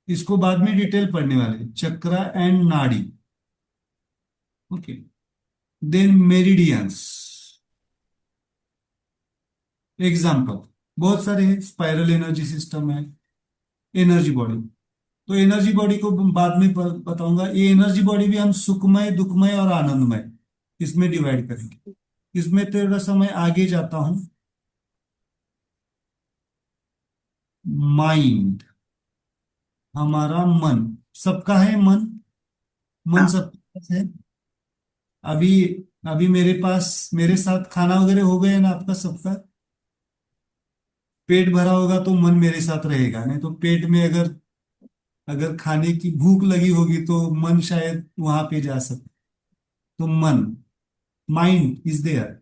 इसको बाद में डिटेल पढ़ने वाले, chakra and nadi. Okay, then meridians. Example बहुत सारे हैं, स्पाइरल एनर्जी सिस्टम है, एनर्जी बॉडी। तो एनर्जी बॉडी को बाद में बताऊंगा। ये एनर्जी बॉडी भी हम सुखमय, दुखमय और आनंदमय इसमें डिवाइड करेंगे। इसमें थोड़ा सा मैं आगे जाता हूं। माइंड, हमारा मन, सबका है मन, मन हाँ। सबके पास है। अभी अभी मेरे पास, मेरे साथ खाना वगैरह हो गया है ना आपका सबका? पेट भरा होगा तो मन मेरे साथ रहेगा, नहीं तो पेट में अगर अगर खाने की भूख लगी होगी तो मन शायद वहां पे जा सकता। तो मन, माइंड इज देयर।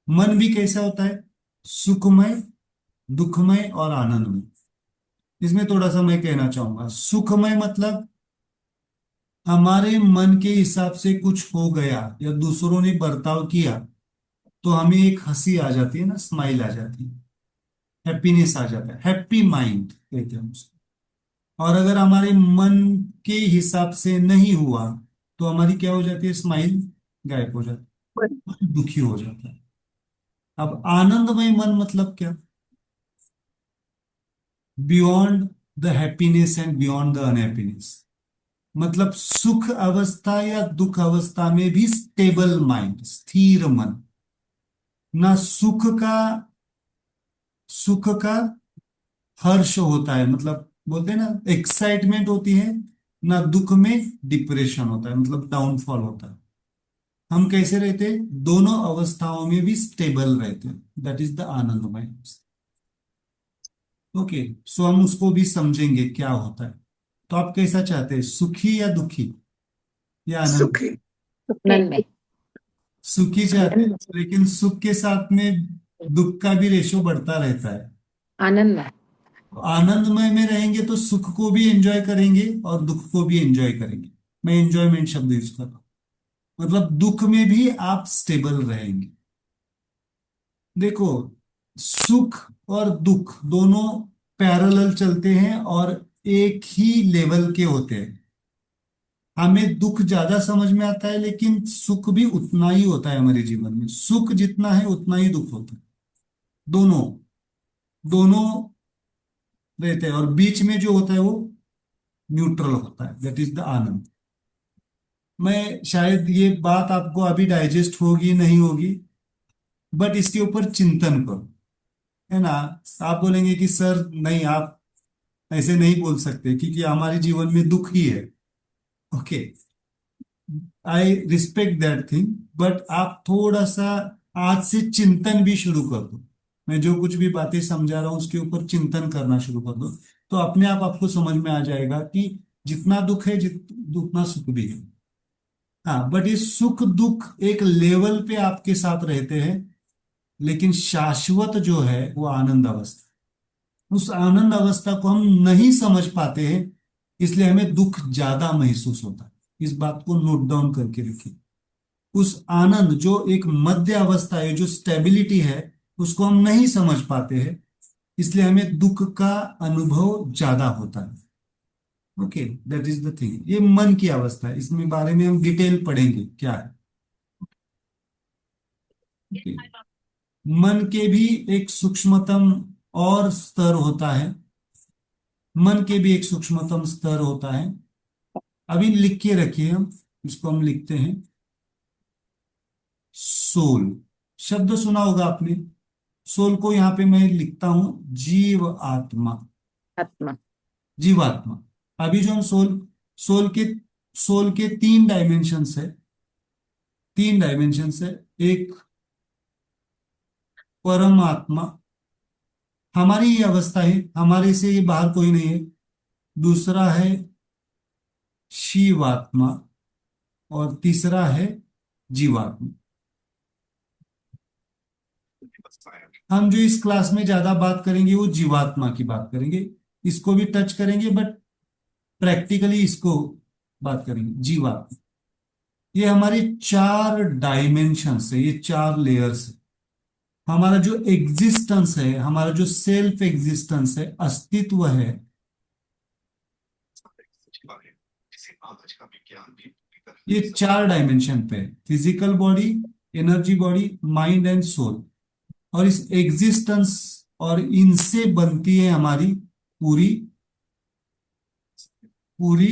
मन भी कैसा होता है? सुखमय, दुखमय और आनंदमय। इसमें थोड़ा सा मैं कहना चाहूंगा, सुखमय मतलब हमारे मन के हिसाब से कुछ हो गया या दूसरों ने बर्ताव किया तो हमें एक हंसी आ जाती है ना, स्माइल आ जाती है, हैप्पीनेस आ जाता है, हैप्पी माइंड कहते हैं उसको। और अगर हमारे मन के हिसाब से नहीं हुआ तो हमारी क्या हो जाती है? स्माइल गायब हो जाती है, दुखी हो जाता है। अब आनंदमय मन मतलब क्या? Beyond the happiness and beyond the unhappiness. मतलब सुख अवस्था या दुख अवस्था में भी स्टेबल माइंड, स्थिर मन। ना सुख का हर्ष होता है, मतलब बोलते हैं ना एक्साइटमेंट होती है, ना दुख में डिप्रेशन होता है, मतलब डाउनफॉल होता है। हम कैसे रहते हैं? दोनों अवस्थाओं में भी स्टेबल रहते हैं। दैट इज द आनंदमय। ओके, सो हम उसको भी समझेंगे क्या होता है। तो आप कैसा चाहते हैं, सुखी या दुखी या आनंद? सुखी। आनंद में। सुखी चाहते हैं, आनंद लेकिन सुख के साथ में दुख का भी रेशो बढ़ता रहता है। आनंद में। तो आनंदमय में रहेंगे तो सुख को भी एंजॉय करेंगे और दुख को भी एंजॉय करेंगे। मैं एंजॉयमेंट शब्द यूज कर रहा हूं, मतलब दुख में भी आप स्टेबल रहेंगे। देखो, सुख और दुख दोनों पैरेलल चलते हैं और एक ही लेवल के होते हैं। हमें दुख ज्यादा समझ में आता है, लेकिन सुख भी उतना ही होता है हमारे जीवन में। सुख जितना है उतना ही दुख होता है। दोनों दोनों रहते हैं, और बीच में जो होता है वो न्यूट्रल होता है। दैट इज द आनंद। मैं शायद ये बात आपको अभी डाइजेस्ट होगी नहीं होगी, बट इसके ऊपर चिंतन करो, है ना। आप बोलेंगे कि सर नहीं, आप ऐसे नहीं बोल सकते क्योंकि हमारे जीवन में दुख ही है। Okay, I respect that thing, but आप थोड़ा सा आज से चिंतन भी शुरू कर दो। मैं जो कुछ भी बातें समझा रहा हूं उसके ऊपर चिंतन करना शुरू कर दो, तो अपने आप आपको समझ में आ जाएगा कि जितना दुख है उतना सुख भी है। हाँ, बट ये सुख दुख एक लेवल पे आपके साथ रहते हैं, लेकिन शाश्वत जो है वो आनंद अवस्था। उस आनंद अवस्था को हम नहीं समझ पाते हैं, इसलिए हमें दुख ज्यादा महसूस होता है। इस बात को नोट डाउन करके रखिए। उस आनंद जो एक मध्य अवस्था है, जो स्टेबिलिटी है, उसको हम नहीं समझ पाते हैं, इसलिए हमें दुख का अनुभव ज्यादा होता है। Okay, that is the thing. ये मन की अवस्था है, इसमें बारे में हम डिटेल पढ़ेंगे क्या है। Okay. मन के भी एक सूक्ष्मतम और स्तर होता है। मन के भी एक सूक्ष्मतम स्तर होता है। अभी लिख के रखिए, हम इसको हम लिखते हैं सोल। शब्द सुना होगा आपने। सोल को यहां पे मैं लिखता हूं जीव आत्मा, आत्मा। जीवात्मा। अभी जो हम सोल के सोल के तीन डायमेंशंस है, तीन डायमेंशंस है। एक परमात्मा, हमारी ये अवस्था है, हमारे से ये बाहर कोई नहीं है। दूसरा है शिवात्मा, और तीसरा है जीवात्मा। हम जो इस क्लास में ज्यादा बात करेंगे वो जीवात्मा की बात करेंगे। इसको भी टच करेंगे, बट प्रैक्टिकली इसको बात करेंगे जीवात्मा। ये हमारे चार डायमेंशंस है, ये चार लेयर्स है। हमारा जो एग्जिस्टेंस है, हमारा जो सेल्फ एग्जिस्टेंस है, अस्तित्व है, ये चार डायमेंशन पे है। Physical body, energy body, mind and soul. और इस एग्जिस्टेंस और इनसे बनती है हमारी पूरी पूरी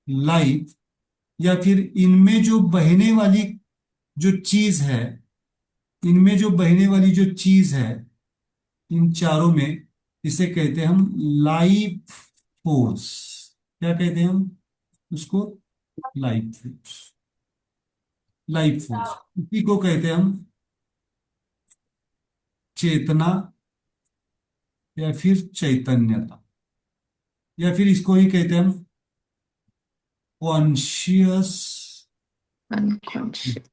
लाइफ। या फिर इनमें जो बहने वाली जो चीज है, इनमें जो बहने वाली जो चीज है, इन चारों में, इसे कहते हैं हम लाइफ फोर्स। क्या कहते हैं हम उसको? Life force. लाइफ फोर्स, इसी को कहते हैं हम चेतना, या फिर चैतन्यता, या फिर इसको ही कहते हैं हम कॉन्शियस अनकॉन्शियस।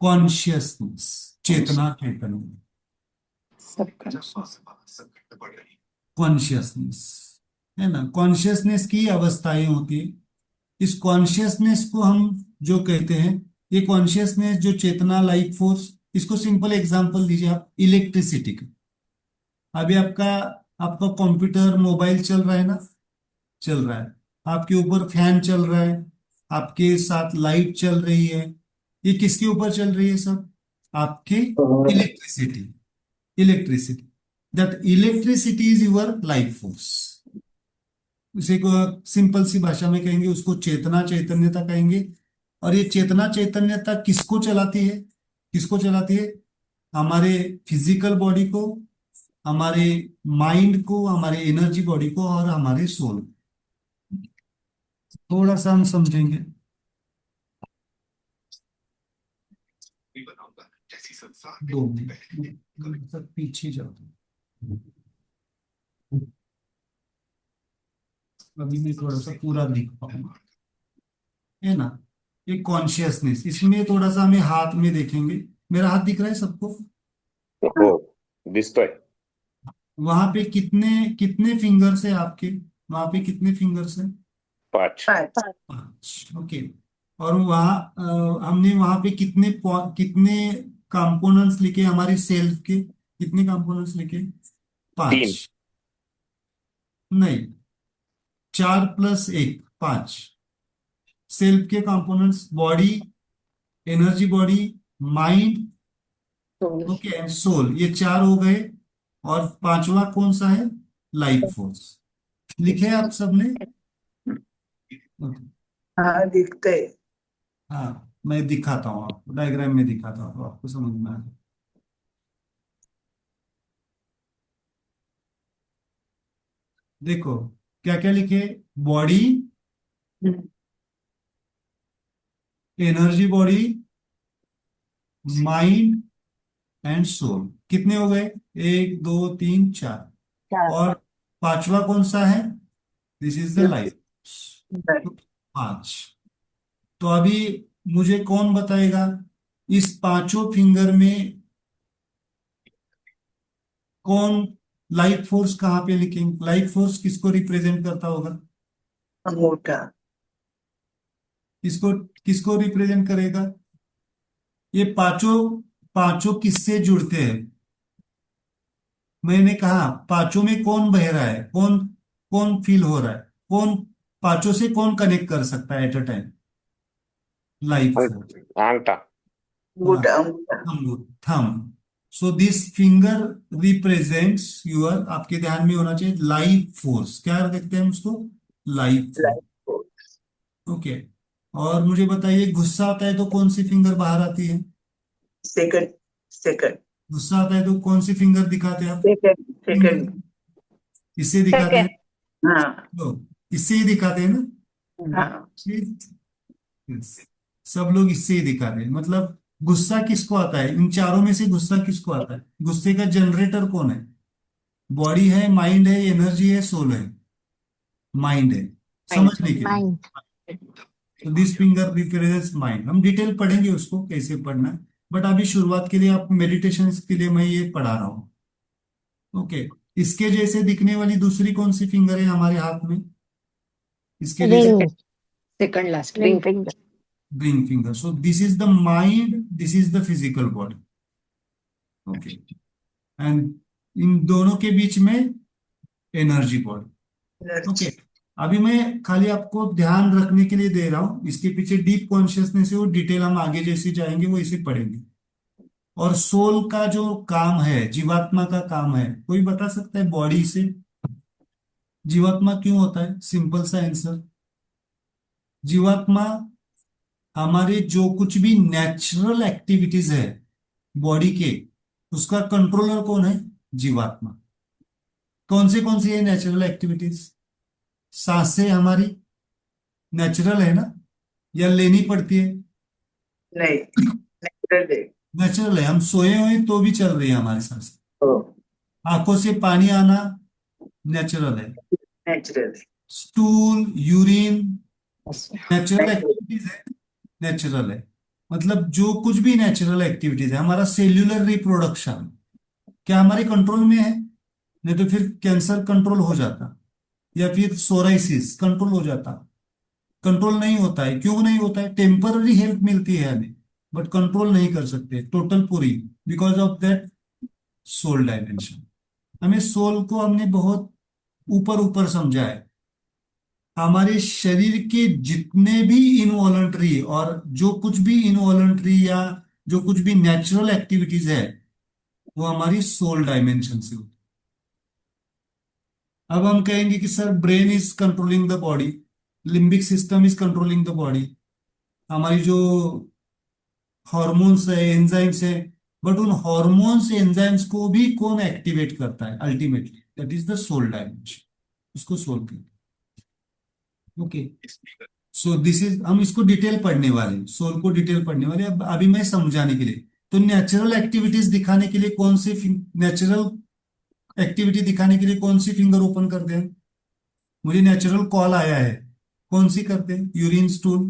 कॉन्शियसनेस, चेतना चैतन्य, सबकॉन्शियस। कॉन्शियसनेस, है ना। कॉन्शियसनेस की अवस्थाएं होती है। इस कॉन्शियसनेस को हम जो कहते हैं, ये कॉन्शियसनेस जो चेतना, लाइफ फोर्स, इसको सिंपल एग्जांपल दीजिए आप इलेक्ट्रिसिटी का। अभी आपका आपका कंप्यूटर मोबाइल चल रहा है ना, चल रहा है। आपके ऊपर फैन चल रहा है, आपके साथ लाइट चल रही है। ये किसके ऊपर चल रही है सब? आपके electricity. Electricity, that electricity is your life force. इसे को सिंपल सी भाषा में कहेंगे, उसको चेतना चैतन्यता कहेंगे। और ये चेतना चैतन्यता किसको चलाती है? किसको चलाती है? हमारे फिजिकल बॉडी को, हमारे माइंड को, हमारे एनर्जी बॉडी को और हमारे सोल। थोड़ा सा हम समझेंगे। दो मिनट तक पीछे जाते हैं। अभी मैं थोड़ा सा पूरा दिख पाऊंगा, है ना? ये कॉन्शियसनेस, इसमें थोड़ा सा हमें हाथ में देखेंगे। मेरा हाथ दिख रहा है सबको? हो दिसतोय। वहां पे कितने कितने फिंगर्स है आपके? वहां पे कितने फिंगर्स है? 5। 5, ओके। और हमने वहां पे कितने कंपोनेंट्स लिखे हमारे सेल्फ के? कितने कंपोनेंट्स लिखे? 5? 3। नहीं, 4 + 1, 5। सेल्फ के components, body, energy body, mind, soul. Okay, and soul, ये 4 हो गए। और पांचवा कौन सा है? Life force. लिखे आप सबने? ओके। हाँ दिखते है। हाँ, मैं दिखाता हूँ आपको, डायग्राम में दिखाता हूँ तो आपको समझ में आ जाए। देखो क्या क्या लिखे। Body, energy body, mind and soul. कितने हो गए? 1 2 3 4। 4। और पांचवा कौन सा है? This is the life. 5। तो अभी मुझे कौन बताएगा, इस पांचों फिंगर में कौन लाइफ फोर्स कहाँ पे लिखेंगे? लाइफ फोर्स किसको रिप्रेजेंट करता होगा? अंगूठा। किसको किसको रिप्रेजेंट करेगा? ये पांचों पांचों किससे जुड़ते हैं? मैंने कहा पांचों में कौन बह रहा है, कौन कौन फील हो रहा है, कौन पांचों से कौन कनेक्ट कर सकता है at a time? Life force. अंगठा। हाँ, अंगूठा अंगूठा। Thumb. So this finger represents your, आपके ध्यान में होना चाहिए, लाइफ फोर्स। क्या कहते हैं उसको? Life force. लाइफ। ओके। और मुझे बताइए, गुस्सा आता है तो कौन सी फिंगर बाहर आती है? सेकंड सेकंड गुस्सा आता है तो कौन सी फिंगर दिखाते हैं आप? Second second. फिंगर इससे दिखाते हैं। सेकंड। हाँ तो इससे ही दिखाते हैं ना? हाँ। Yes. सब लोग इससे ही दिखाते हैं। मतलब गुस्सा किसको आता है? इन चारों में से गुस्सा किसको आता है? गुस्से का जनरेटर कौन है? बॉडी है, माइंड है, एनर्जी है, सोल है? माइंड है। समझने के लिए, माइंड। तो दिस फिंगर रिप्रेजेंट्स माइंड। हम डिटेल पढ़ेंगे उसको कैसे पढ़ना है, बट अभी शुरुआत के लिए आप मेडिटेशन के लिए मैं ये पढ़ा रहा हूँ। ओके। इसके जैसे दिखने वाली दूसरी कौन सी फिंगर है हमारे हाथ में? इसके जैसे ring. Second last ring ring. Finger. ring finger. So this is the mind, this is the physical body. Okay. And in दोनों के बीच में एनर्जी बॉडी। ओके। अभी मैं खाली आपको ध्यान रखने के लिए दे रहा हूं, इसके पीछे डीप कॉन्शियसनेस है, वो डिटेल हम आगे जैसे जाएंगे वो इसे पढ़ेंगे। और सोल का जो काम है, जीवात्मा का काम है, कोई बता सकता है बॉडी से जीवात्मा क्यों होता है? सिंपल सा आंसर। जीवात्मा हमारे जो कुछ भी नेचुरल एक्टिविटीज है बॉडी के, उसका कंट्रोलर कौन है? जीवात्मा। कौन सी है नेचुरल एक्टिविटीज? सांसें हमारी नेचुरल है ना, या लेनी पड़ती है? नहीं नेचुरल है। नेचुरल है, हम सोए हुए तो भी चल रही है हमारी सांसें। ओ आंखों से पानी आना नेचुरल है। Natural. Stool, urine natural natural. Activities है। नेचुरल है। मतलब जो कुछ भी नेचुरल एक्टिविटीज है, हमारा सेल्यूलर रिप्रोडक्शन क्या हमारे कंट्रोल में है? नहीं तो फिर कैंसर कंट्रोल हो जाता, या फिर सोराइसिस कंट्रोल हो जाता। कंट्रोल नहीं होता है। क्यों नहीं होता है? टेम्पररी हेल्प मिलती है हमें, बट कंट्रोल नहीं कर सकते टोटल पूरी, because of that soul dimension. हमें सोल को हमने बहुत ऊपर ऊपर समझा है। हमारे शरीर के जितने भी इनवॉलंटरी और जो कुछ भी इनवॉलंटरी या जो कुछ भी नेचुरल एक्टिविटीज है, वो हमारी सोल डायमेंशन से होती अब हम कहेंगे कि sir brain is controlling the body, limbic system is controlling the body, हमारी जो हॉर्मोन्स है, एंजाइम्स है, बट उन हॉर्मोन्स एंजाइम्स को भी कौन एक्टिवेट करता है ultimately? That is the soul dimension. उसको सोल कहते हैं। ओके, सो दिस इज, हम इसको डिटेल पढ़ने वाले हैं, सोल को डिटेल पढ़ने वाले हैं। अब अभी मैं समझाने के लिए, तो नेचुरल एक्टिविटीज दिखाने के लिए कौन सी नेचुरल एक्टिविटी दिखाने के लिए कौन सी फिंगर ओपन करते हैं? मुझे नेचुरल कॉल आया है, कौन सी करते हैं? Urine stool.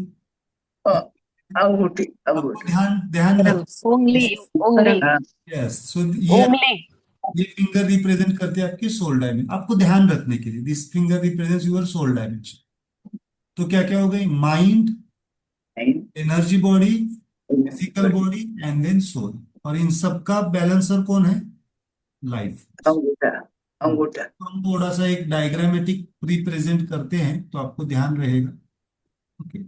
अंगूठी आपको अंगूठी। ध्यान ध्यान रख। उंगली उंगली हाँ यस, सो ये उंगली। ये फिंगर रिप्रेजेंट करते हैं आपकी सोल डायमेंशन। आपको ध्यान रखने के लिए, this finger represents your soul dimension. तो क्या क्या हो गई? माइंड, नहीं, energy body, physical body and then soul. और इन सबका बैलेंसर कौन है? लाइफ। अंगूठा अंगूठा। तो हम थोड़ा सा एक डायग्रामेटिक रिप्रेजेंट करते हैं तो आपको ध्यान रहेगा। ओके,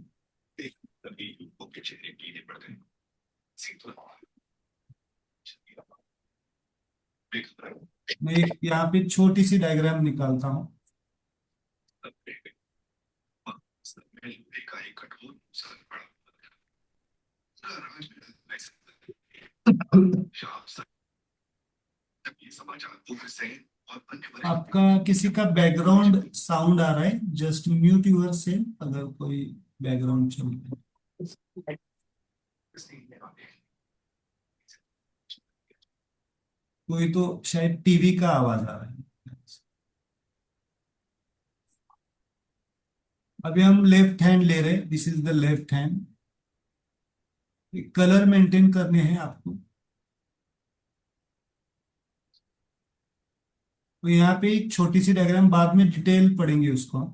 मैं एक यहाँ पे छोटी सी डायग्राम निकालता हूँ। आपका किसी का बैकग्राउंड साउंड आ रहा है, जस्ट म्यूट यूर से अगर कोई बैकग्राउंड चल रहा है। कोई तो शायद टीवी का आवाज आ रहा है। अभी हम लेफ्ट हैंड ले रहे हैं, this is the left hand. Colour maintain करने हैं आपको। तो यहाँ पे एक छोटी सी डायग्राम, बाद में डिटेल पढ़ेंगे उसको।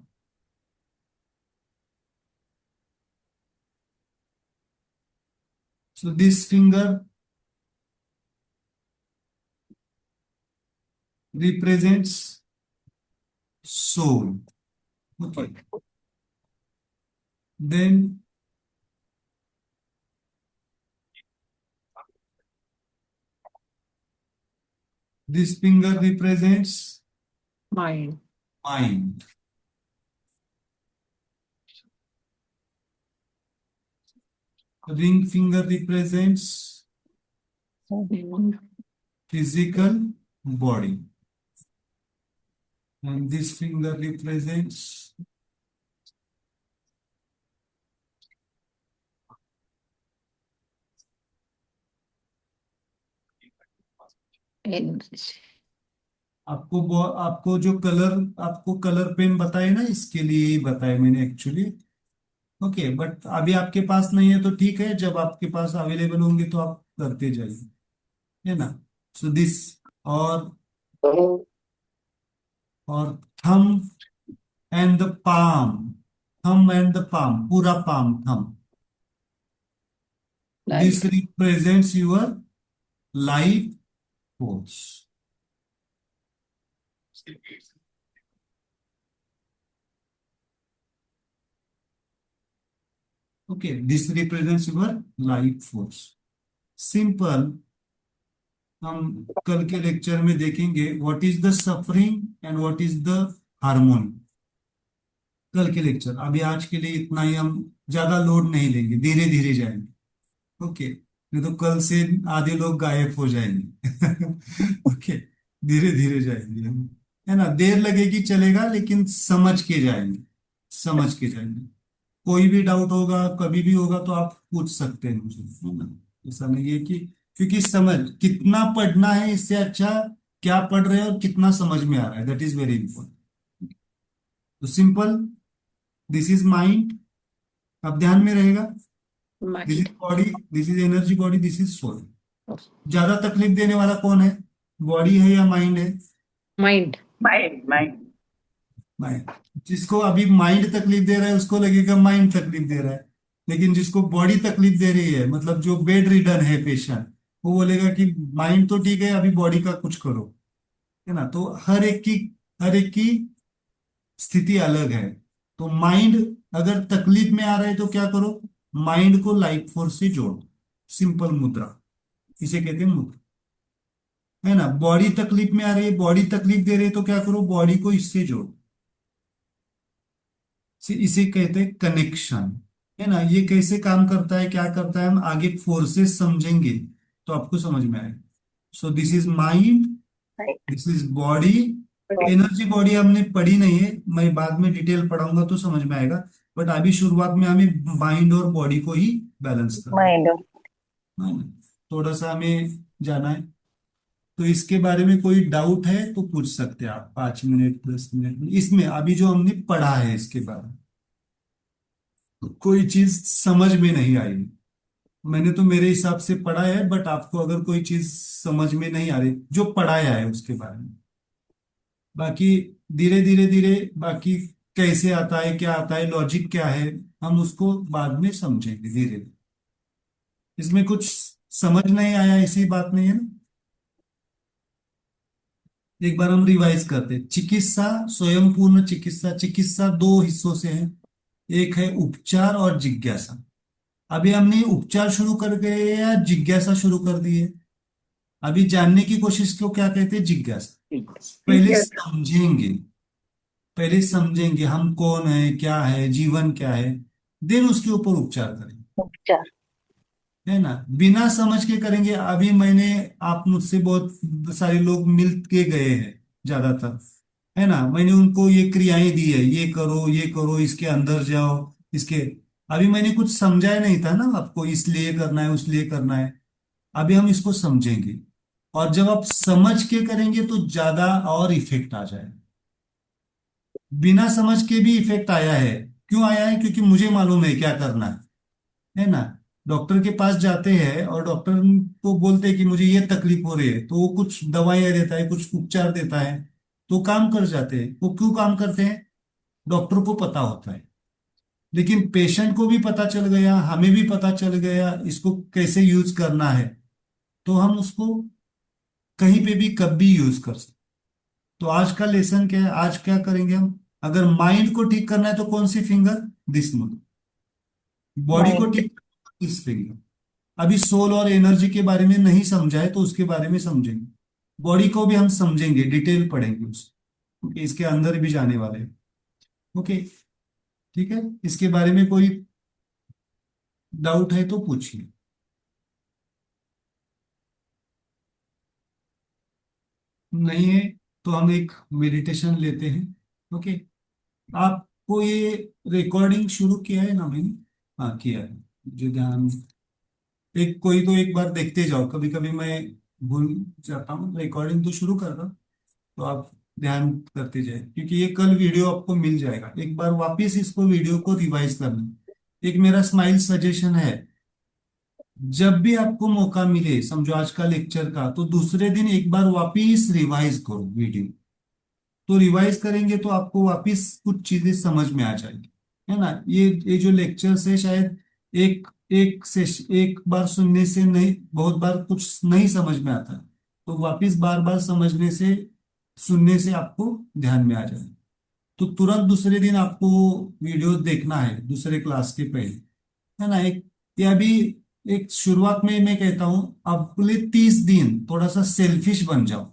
So this finger represents soul. Okay. Then this finger represents Mind. mind. Ring finger represents physical body. And this finger represents Energy. आपको जो कलर, आपको कलर पेन बताए ना, इसके लिए ही बताया मैंने एक्चुअली। ओके, बट अभी आपके पास नहीं है तो ठीक है, जब आपके पास अवेलेबल होंगे तो आप करते जाइए, है ना। सो दिस, और और थम एंड द पाम, थम एंड द पाम, पूरा पाम, थम, this Life. Represents your life force. Okay, this represents your life force. Simple. हम कल के लेक्चर में देखेंगे what is the suffering and what is the harmony, कल के लेक्चर। अभी आज के लिए इतना ही, हम ज्यादा लोड नहीं लेंगे, धीरे धीरे जाएंगे। ओके, नहीं तो कल से आधे लोग गायब हो जाएंगे। ओके, धीरे धीरे जाएंगे हम, है ना। देर लगेगी चलेगा, लेकिन समझ के जाएंगे, समझ के जाएंगे। कोई भी डाउट होगा, कभी भी होगा तो आप पूछ सकते हैं मुझे, है ना। ऐसा नहीं है कि, क्योंकि समझ कितना पढ़ना है इससे अच्छा क्या पढ़ रहे हैं और कितना समझ में आ रहा है, दैट इज वेरी इंपॉर्टेंट। तो सिंपल, दिस इज माइंड, अब ध्यान में रहेगा। This is Mind. Body, this is energy body, this is soul. ज्यादा तकलीफ देने वाला कौन है? बॉडी है या माइंड है? Mind. Mind mind. माइंड। जिसको अभी माइंड तकलीफ दे रहा है उसको लगेगा माइंड तकलीफ दे रहा है, लेकिन जिसको बॉडी तकलीफ दे रही है, मतलब जो बेड रिडन है पेशेंट, वो बोलेगा कि माइंड तो ठीक है, अभी बॉडी का कुछ करो, है ना। तो हर एक की स्थिति अलग है। तो माइंड अगर तकलीफ में आ रहा है तो क्या करो? माइंड को लाइफ फोर्स से जोड़ो। सिंपल मुद्रा, इसे कहते हैं मुद्रा, है ना। बॉडी तकलीफ में आ रही है, बॉडी तकलीफ दे रही है, तो क्या करो, बॉडी को इससे जोड़ो। इसे कहते हैं कनेक्शन, है ना। ये कैसे काम करता है, क्या करता है, हम आगे फोर्सेस समझेंगे तो आपको समझ में आएगा। So this is mind, this is body. Energy body हमने पढ़ी नहीं है, मैं बाद में डिटेल पढ़ाऊंगा तो समझ में आएगा। बट अभी शुरुआत में हमें माइंड और बॉडी को ही बैलेंस करना है माइंड। ना? थोड़ा सा हमें जाना है। तो इसके बारे में कोई डाउट है तो पूछ सकते हैं आप, 5 मिनट 10 मिनट में। इसमें अभी जो हमने पढ़ा है इसके बारे में तो कोई चीज समझ में नहीं आई। मैंने तो मेरे हिसाब से पढ़ा है, बट आपको अगर कोई चीज समझ में नहीं आ रही जो पढ़ाया है उसके बारे में, बाकी धीरे धीरे धीरे बाकी कैसे आता है, क्या आता है, लॉजिक क्या है, हम उसको बाद में समझेंगे धीरे धीरे। इसमें कुछ समझ नहीं आया ऐसी बात नहीं है ना। एक बार हम रिवाइज करते हैं। चिकित्सा, स्वयं पूर्ण चिकित्सा। चिकित्सा दो हिस्सों से है, एक है उपचार और जिज्ञासा। अभी हमने उपचार शुरू कर गए या जिज्ञासा शुरू कर दी है? अभी जानने की कोशिश को क्या कहते हैं, जिज्ञासा। पहले जिज्ञासा। समझेंगे, पहले समझेंगे हम कौन है, क्या है, जीवन क्या है, देन उसके ऊपर उपचार करेंगे, उपचार। है ना। बिना समझ के करेंगे, अभी मैंने, आप मुझसे बहुत सारे लोग मिल के गए हैं ज्यादातर, है ना। मैंने उनको ये क्रियाएं दी है, ये करो ये करो, इसके अंदर जाओ, इसके, अभी मैंने कुछ समझाया नहीं था ना आपको, इसलिए करना है उसलिए करना है। अभी हम इसको समझेंगे, और जब आप समझ के करेंगे तो ज्यादा और इफेक्ट आ जाएगा। बिना समझ के भी इफेक्ट आया है। क्यों आया है? क्योंकि मुझे मालूम है क्या करना है ना। डॉक्टर के पास जाते हैं और डॉक्टर को बोलते हैं कि मुझे ये तकलीफ हो रही है, तो वो कुछ दवाइयां देता है, कुछ उपचार देता है, तो काम कर जाते हैं। वो क्यों काम करते हैं? डॉक्टर को पता होता है। लेकिन पेशेंट को भी पता चल गया, हमें भी पता चल गया इसको कैसे यूज करना है, तो हम उसको कहीं पे भी कभी भी यूज कर सकते। तो आज का लेसन क्या है, आज क्या करेंगे हम? अगर माइंड को ठीक करना है तो कौन सी फिंगर? दिस मुंह। बॉडी को माइंड। ठीक करना है दिस फिंगर। अभी सोल और एनर्जी के बारे में नहीं समझा है तो उसके बारे में समझेंगे। बॉडी को भी हम समझेंगे, डिटेल पढ़ेंगे उस, ओके, इसके अंदर भी जाने वाले हैं। ओके, ठीक है। इसके बारे में कोई डाउट है तो पूछिए। नहीं है तो हम एक मेडिटेशन लेते हैं। ओके, आपको ये रिकॉर्डिंग शुरू किया है ना मैंने? हाँ किया है। जो ध्यान, एक कोई तो एक बार देखते जाओ, कभी कभी मैं भूल जाता हूँ। रिकॉर्डिंग तो शुरू कर रहा, तो आप ध्यान करते जाए, क्योंकि ये कल वीडियो आपको मिल जाएगा। एक बार वापस इसको वीडियो को रिवाइज करना। एक मेरा स्माइल सजेशन है, जब भी आपको मौका मिले, समझो आज का लेक्चर का, तो दूसरे दिन एक बार वापस रिवाइज करो वीडियो। तो रिवाइज करेंगे तो आपको वापस कुछ चीजें समझ में आ जाएगी, है ना। ये जो लेक्चर्स है, शायद एक एक बार सुनने से नहीं, बहुत बार कुछ नहीं समझ में आता, तो वापस बार बार समझने से, सुनने से आपको ध्यान में आ जाए। तो तुरंत दूसरे दिन आपको वीडियो देखना है, दूसरे क्लास के पहले, है ना। एक ये अभी एक शुरुआत में मैं कहता हूं, अगले 30 दिन थोड़ा सा सेल्फिश बन जाओ।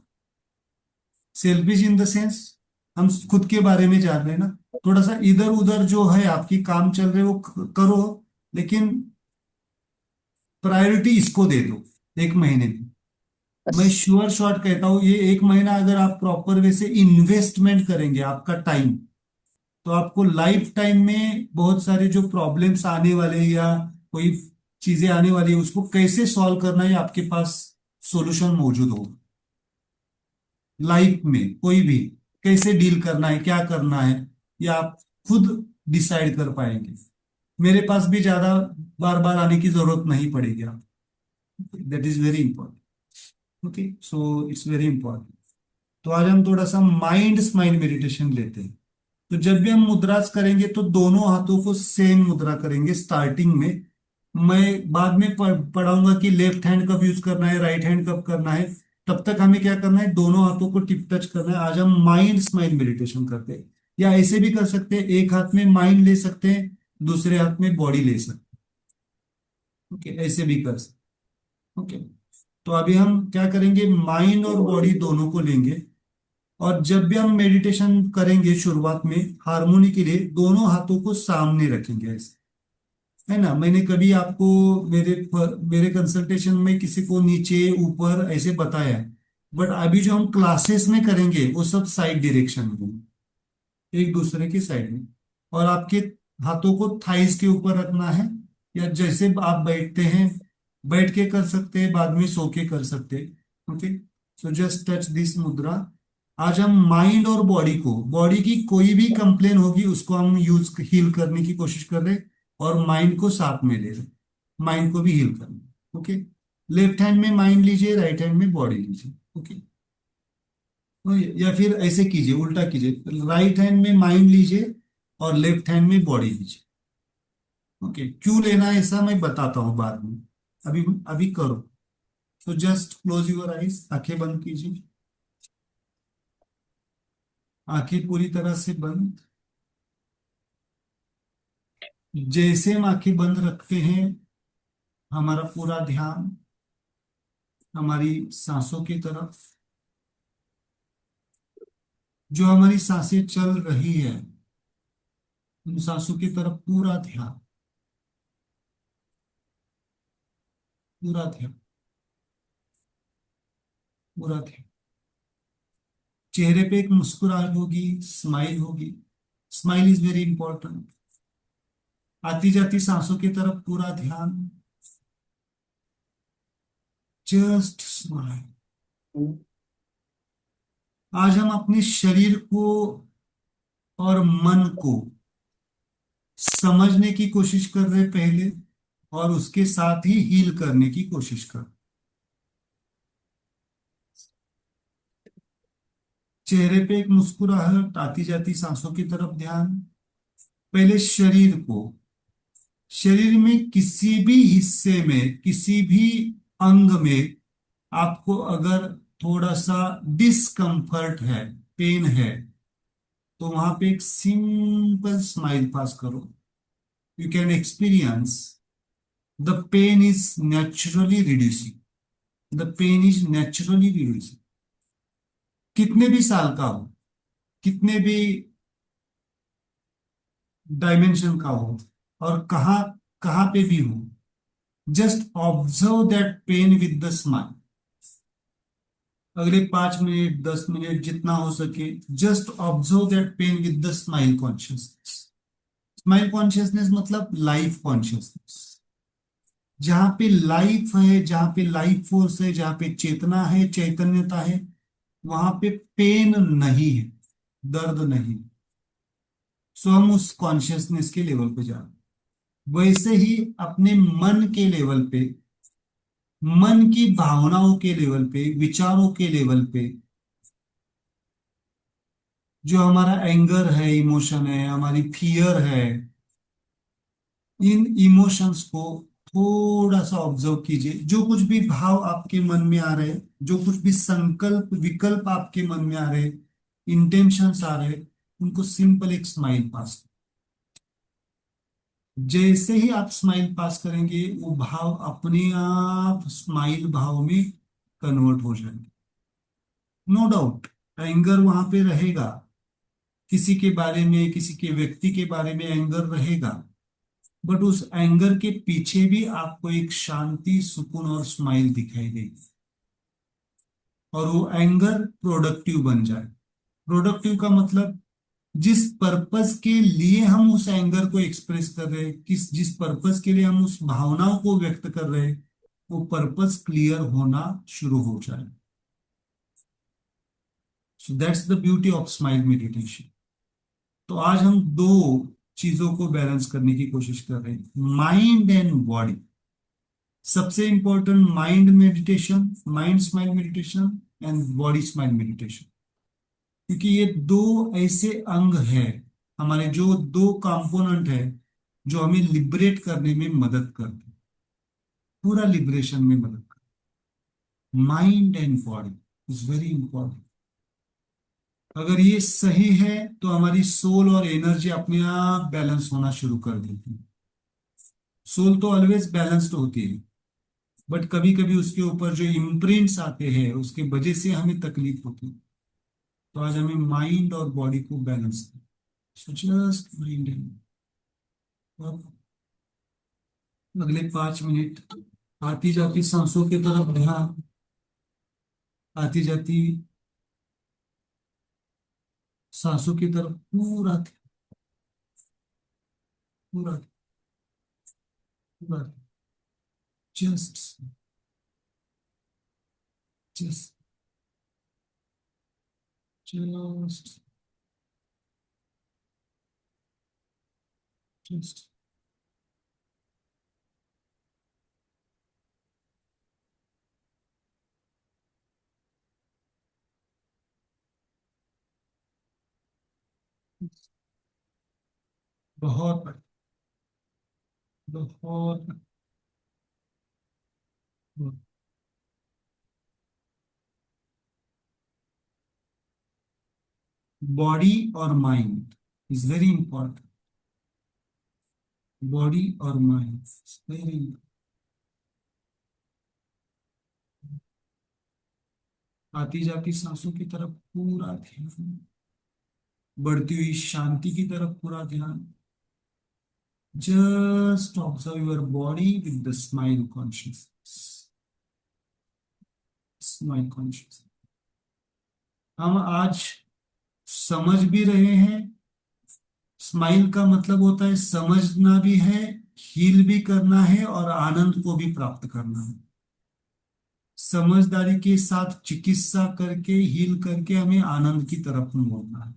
सेल्फिश इन द सेंस, हम खुद के बारे में जान रहे हैं ना, थोड़ा सा इधर उधर जो है आपकी काम चल रहे वो करो, लेकिन प्रायोरिटी इसको दे दो। एक महीने में मैं श्योर शॉट कहता हूँ, ये एक महीना अगर आप प्रॉपर वे से इन्वेस्टमेंट करेंगे आपका टाइम, तो आपको लाइफ टाइम में बहुत सारे जो प्रॉब्लम्स आने वाले हैं या कोई चीजें आने वाली है, उसको कैसे सॉल्व करना है आपके पास सॉल्यूशन मौजूद होगा। लाइफ में कोई भी कैसे डील करना है, क्या करना है, ये आप खुद डिसाइड कर पाएंगे। मेरे पास भी ज्यादा बार बार आने की जरूरत नहीं पड़ेगी आप। That is very important. Okay, so it's very important. तो आज हम थोड़ा सा माइंड स्माइल मेडिटेशन लेते हैं। तो जब भी हम मुद्रास करेंगे तो दोनों हाथों को सेम मुद्रा करेंगे स्टार्टिंग में। मैं बाद में पढ़ाऊंगा कि लेफ्ट हैंड कब यूज करना है, राइट हैंड कब करना है। तब तक हमें क्या करना है, दोनों हाथों को टिप टच करना है। आज हम माइंड स्माइल मेडिटेशन करते हैं, या ऐसे भी कर सकते हैं, एक हाथ में माइंड ले सकते हैं, दूसरे हाथ में बॉडी ले सकते हैं। ओके, ऐसे भी कर सकते हैं। ओके, तो अभी हम क्या करेंगे, माइंड और बॉडी दोनों को लेंगे, और जब भी हम मेडिटेशन करेंगे शुरुआत में हार्मोनी के लिए दोनों हाथों को सामने रखेंगे ऐसे, है ना। मैंने कभी आपको मेरे मेरे कंसल्टेशन में किसी को नीचे ऊपर ऐसे बताया है, बट अभी जो हम क्लासेस में करेंगे वो सब साइड डायरेक्शन में, एक दूसरे की साइड में। और आपके हाथों को थाइस के ऊपर रखना है, या जैसे आप बैठते हैं बैठ के कर सकते हैं, बाद में सो के कर सकते हैं। Okay, so just touch this मुद्रा। आज हम माइंड और बॉडी को, बॉडी की कोई भी कंप्लेन होगी उसको हम यूज हील करने की कोशिश कर रहे हैं, और माइंड को साथ में ले रहे हैं, माइंड को भी हील करना। ओके, लेफ्ट हैंड में माइंड लीजिए, राइट हैंड में बॉडी लीजिए। ओके, या फिर ऐसे कीजिए, उल्टा कीजिए, राइट हैंड में माइंड लीजिए और लेफ्ट हैंड में बॉडी लीजिए। ओके, क्यों लेना है ऐसा मैं बताता हूँ बाद में, अभी अभी करो। तो जस्ट क्लोज योर आईज, आंखें बंद कीजिए, आंखें पूरी तरह से बंद। जैसे हम आंखें बंद रखते हैं, हमारा पूरा ध्यान हमारी सांसों की तरफ, जो हमारी सांसें चल रही है उन सांसों की तरफ पूरा ध्यान, पूरा ध्यान, पूरा ध्यान। चेहरे पे एक मुस्कुराहट होगी, स्माइल होगी, स्माइल इज वेरी इंपॉर्टेंट। आती जाती सांसों की तरफ पूरा ध्यान, जस्ट स्माइल। आज हम अपने शरीर को और मन को समझने की कोशिश कर रहे हैं पहले, और उसके साथ ही हील करने की कोशिश कर। चेहरे पे एक मुस्कुराहट, आती जाती सांसों की तरफ ध्यान। पहले शरीर को, शरीर में किसी भी हिस्से में, किसी भी अंग में आपको अगर थोड़ा सा डिस्कंफर्ट है, पेन है, तो वहां पे एक सिंपल स्माइल पास करो। You can experience the pain is naturally reducing, the pain is naturally reducing. कितने भी साल का हो, कितने भी डायमेंशन का हो, और कहाँ कहाँ पे भी हो, just observe that pain with the smile. अगले 5 मिनट 10 मिनट जितना हो सके, just observe that pain with the smile consciousness. Smile consciousness मतलब लाइफ कॉन्शियसनेस। जहां पे लाइफ है, जहां पे लाइफ फोर्स है, जहां पे चेतना है, चैतन्यता है, वहां पे पेन नहीं है, दर्द नहीं। सो हम उस कॉन्शियसनेस के लेवल पे जा रहे हैं। वैसे ही अपने मन के लेवल पे, मन की भावनाओं के लेवल पे, विचारों के लेवल पे, जो हमारा एंगर है, इमोशन है, हमारी फियर है, इन इमोशंस को थोड़ा सा ऑब्जर्व कीजिए। जो कुछ भी भाव आपके मन में आ रहे, जो कुछ भी संकल्प विकल्प आपके मन में आ रहे, इंटेंशंस आ रहे, उनको सिंपल एक स्माइल पास। जैसे ही आप स्माइल पास करेंगे, वो भाव अपने आप स्माइल भाव में कन्वर्ट हो जाएंगे। नो डाउट एंगर वहां पे रहेगा, किसी के बारे में, किसी के व्यक्ति के बारे में एंगर रहेगा, बट उस एंगर के पीछे भी आपको एक शांति, सुकून और स्माइल दिखाई देगी, और वो एंगर प्रोडक्टिव बन जाए। प्रोडक्टिव का मतलब जिस पर्पस के लिए हम उस एंगर को एक्सप्रेस कर रहे हैं, जिस पर्पस के लिए हम उस भावनाओं को व्यक्त कर रहे हैं, वो पर्पस क्लियर होना शुरू हो जाए। So that's the beauty of smile meditation. तो आज हम दो चीजों को बैलेंस करने की कोशिश कर रहे हैं, माइंड एंड बॉडी। सबसे important mind meditation, mind smile meditation and body smile meditation, क्योंकि ये दो ऐसे अंग है हमारे, जो दो कंपोनेंट है जो हमें लिबरेट करने में मदद करते हैं, पूरा लिबरेशन में मदद करते हैं। Mind and body is very important. अगर ये सही है तो हमारी सोल और एनर्जी अपने आप बैलेंस होना शुरू कर देती है। सोल तो ऑलवेज बैलेंस्ड होती है, बट कभी कभी उसके ऊपर जो इम्प्रिंट्स आते हैं उसके वजह से हमें तकलीफ होती है। तो आज हमें माइंड और बॉडी को बैलेंस करना। सो जस्ट माइंड एंड अगले 5 मिनट आती जाती सांसों की तरफ ध्यान, आती जाती सांसों की तरफ पूरा पूरा पूरा जस्ट जस्ट जस्ट जस्ट बहुत बहुत बॉडी और mind is very important. Body और माइंड वेरी, आती जाती सांसों की तरफ पूरा ध्यान, बढ़ती हुई शांति की तरफ पूरा ध्यान। Just observe your body with the smile consciousness, smile conscious. हम आज समझ भी रहे हैं, स्माइल का मतलब होता है समझना भी है, हील भी करना है और आनंद को भी प्राप्त करना है। समझदारी के साथ चिकित्सा करके हील करके हमें आनंद की तरफ मोड़ना है,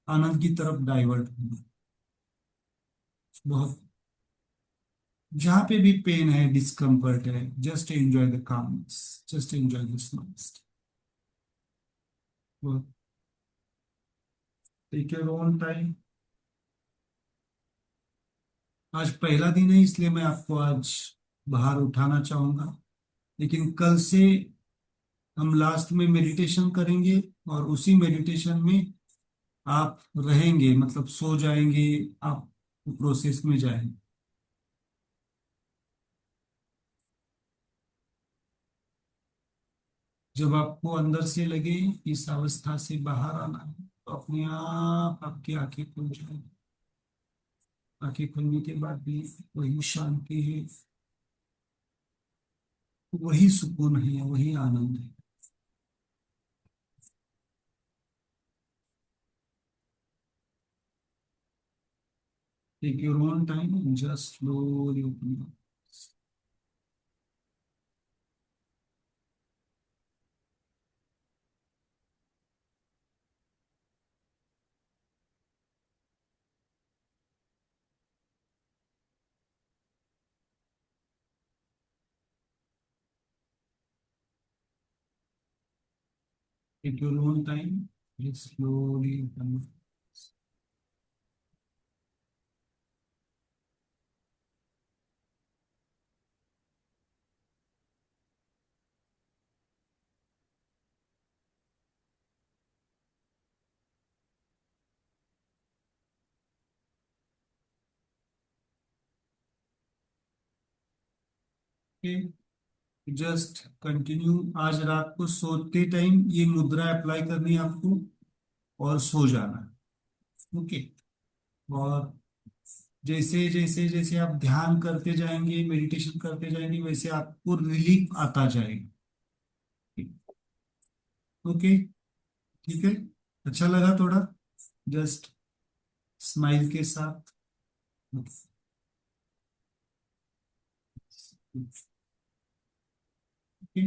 आनंद की तरफ डाइवर्ट होना है। बहुत, जहां पे भी पेन है, डिस्कम्फर्ट है, just enjoy the calmness, just enjoy the smile. Take your own time. आज पहला दिन है इसलिए मैं आपको आज बाहर उठाना चाहूंगा, लेकिन कल से हम लास्ट में मेडिटेशन करेंगे और उसी मेडिटेशन में आप रहेंगे, मतलब सो जाएंगे, आप प्रोसेस में जाएंगे। जब आपको अंदर से लगे इस अवस्था से बाहर आना है तो अपने आप आपकी आंखें खुल जाएंगी। आंखें खुलने के बाद भी वही शांति है, वही सुकून है, वही आनंद है। Take your own time and just slowly open. Take your own time, just slowly open. Just continue. आज रात को सोते टाइम ये मुद्रा अप्लाई करनी है आपको और सो जाना है। ओके। और जैसे जैसे जैसे आप ध्यान करते जाएंगे, मेडिटेशन करते जाएंगे, वैसे आपको रिलीफ आता जाएगा। ओके, ठीक है। अच्छा लगा थोड़ा, जस्ट स्माइल के साथ। ओके,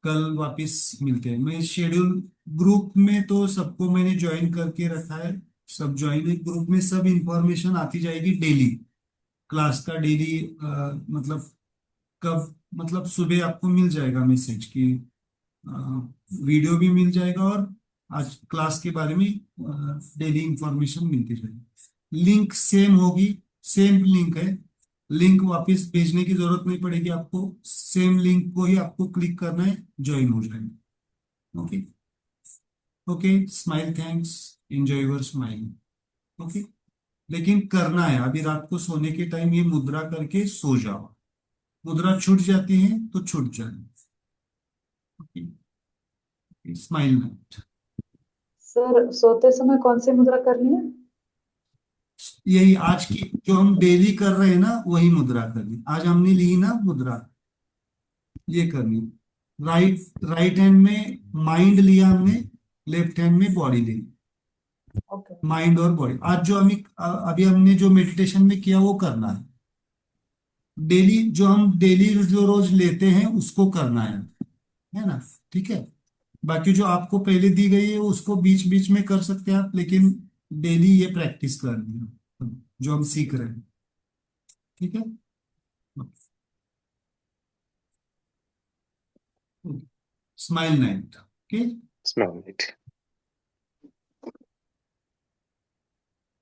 कल वापस मिलते हैं। मैं शेड्यूल ग्रुप में तो सबको मैंने ज्वाइन करके रखा है, सब ज्वाइन है ग्रुप में, सब इंफॉर्मेशन आती जाएगी डेली, क्लास का डेली, मतलब कब, मतलब सुबह आपको मिल जाएगा मैसेज की, वीडियो भी मिल जाएगा और आज क्लास के बारे में डेली इंफॉर्मेशन मिलती रहेगी। लिंक सेम होगी, सेम लिंक है, लिंक वापस भेजने की जरूरत नहीं पड़ेगी आपको, सेम लिंक को ही आपको क्लिक करना है, ज्वाइन हो जाएगा। Okay. Okay, smile, thanks, enjoy your smile. Okay, लेकिन करना है, अभी रात को सोने के टाइम ये मुद्रा करके सो जाओ। मुद्रा छूट जाती है तो छूट जाए। Smile night. सर सोते समय कौन सी मुद्रा करनी है? यही आज की जो हम डेली कर रहे हैं ना, वही मुद्रा करनी। आज हमने ली ना मुद्रा, ये करनी। राइट हैंड में माइंड लिया हमने, लेफ्ट हैंड में बॉडी ली। ओके। माइंड और बॉडी आज जो हम अभी हमने जो मेडिटेशन में किया वो करना है। डेली जो हम डेली जो रोज लेते हैं उसको करना है ना? ठीक है। बाकी जो आपको पहले दी गई है उसको बीच बीच में कर सकते हैं आप, लेकिन डेली ये प्रैक्टिस करनी है जो हम सीख रहे हैं। ठीक है। Smile night. Okay. Smile it.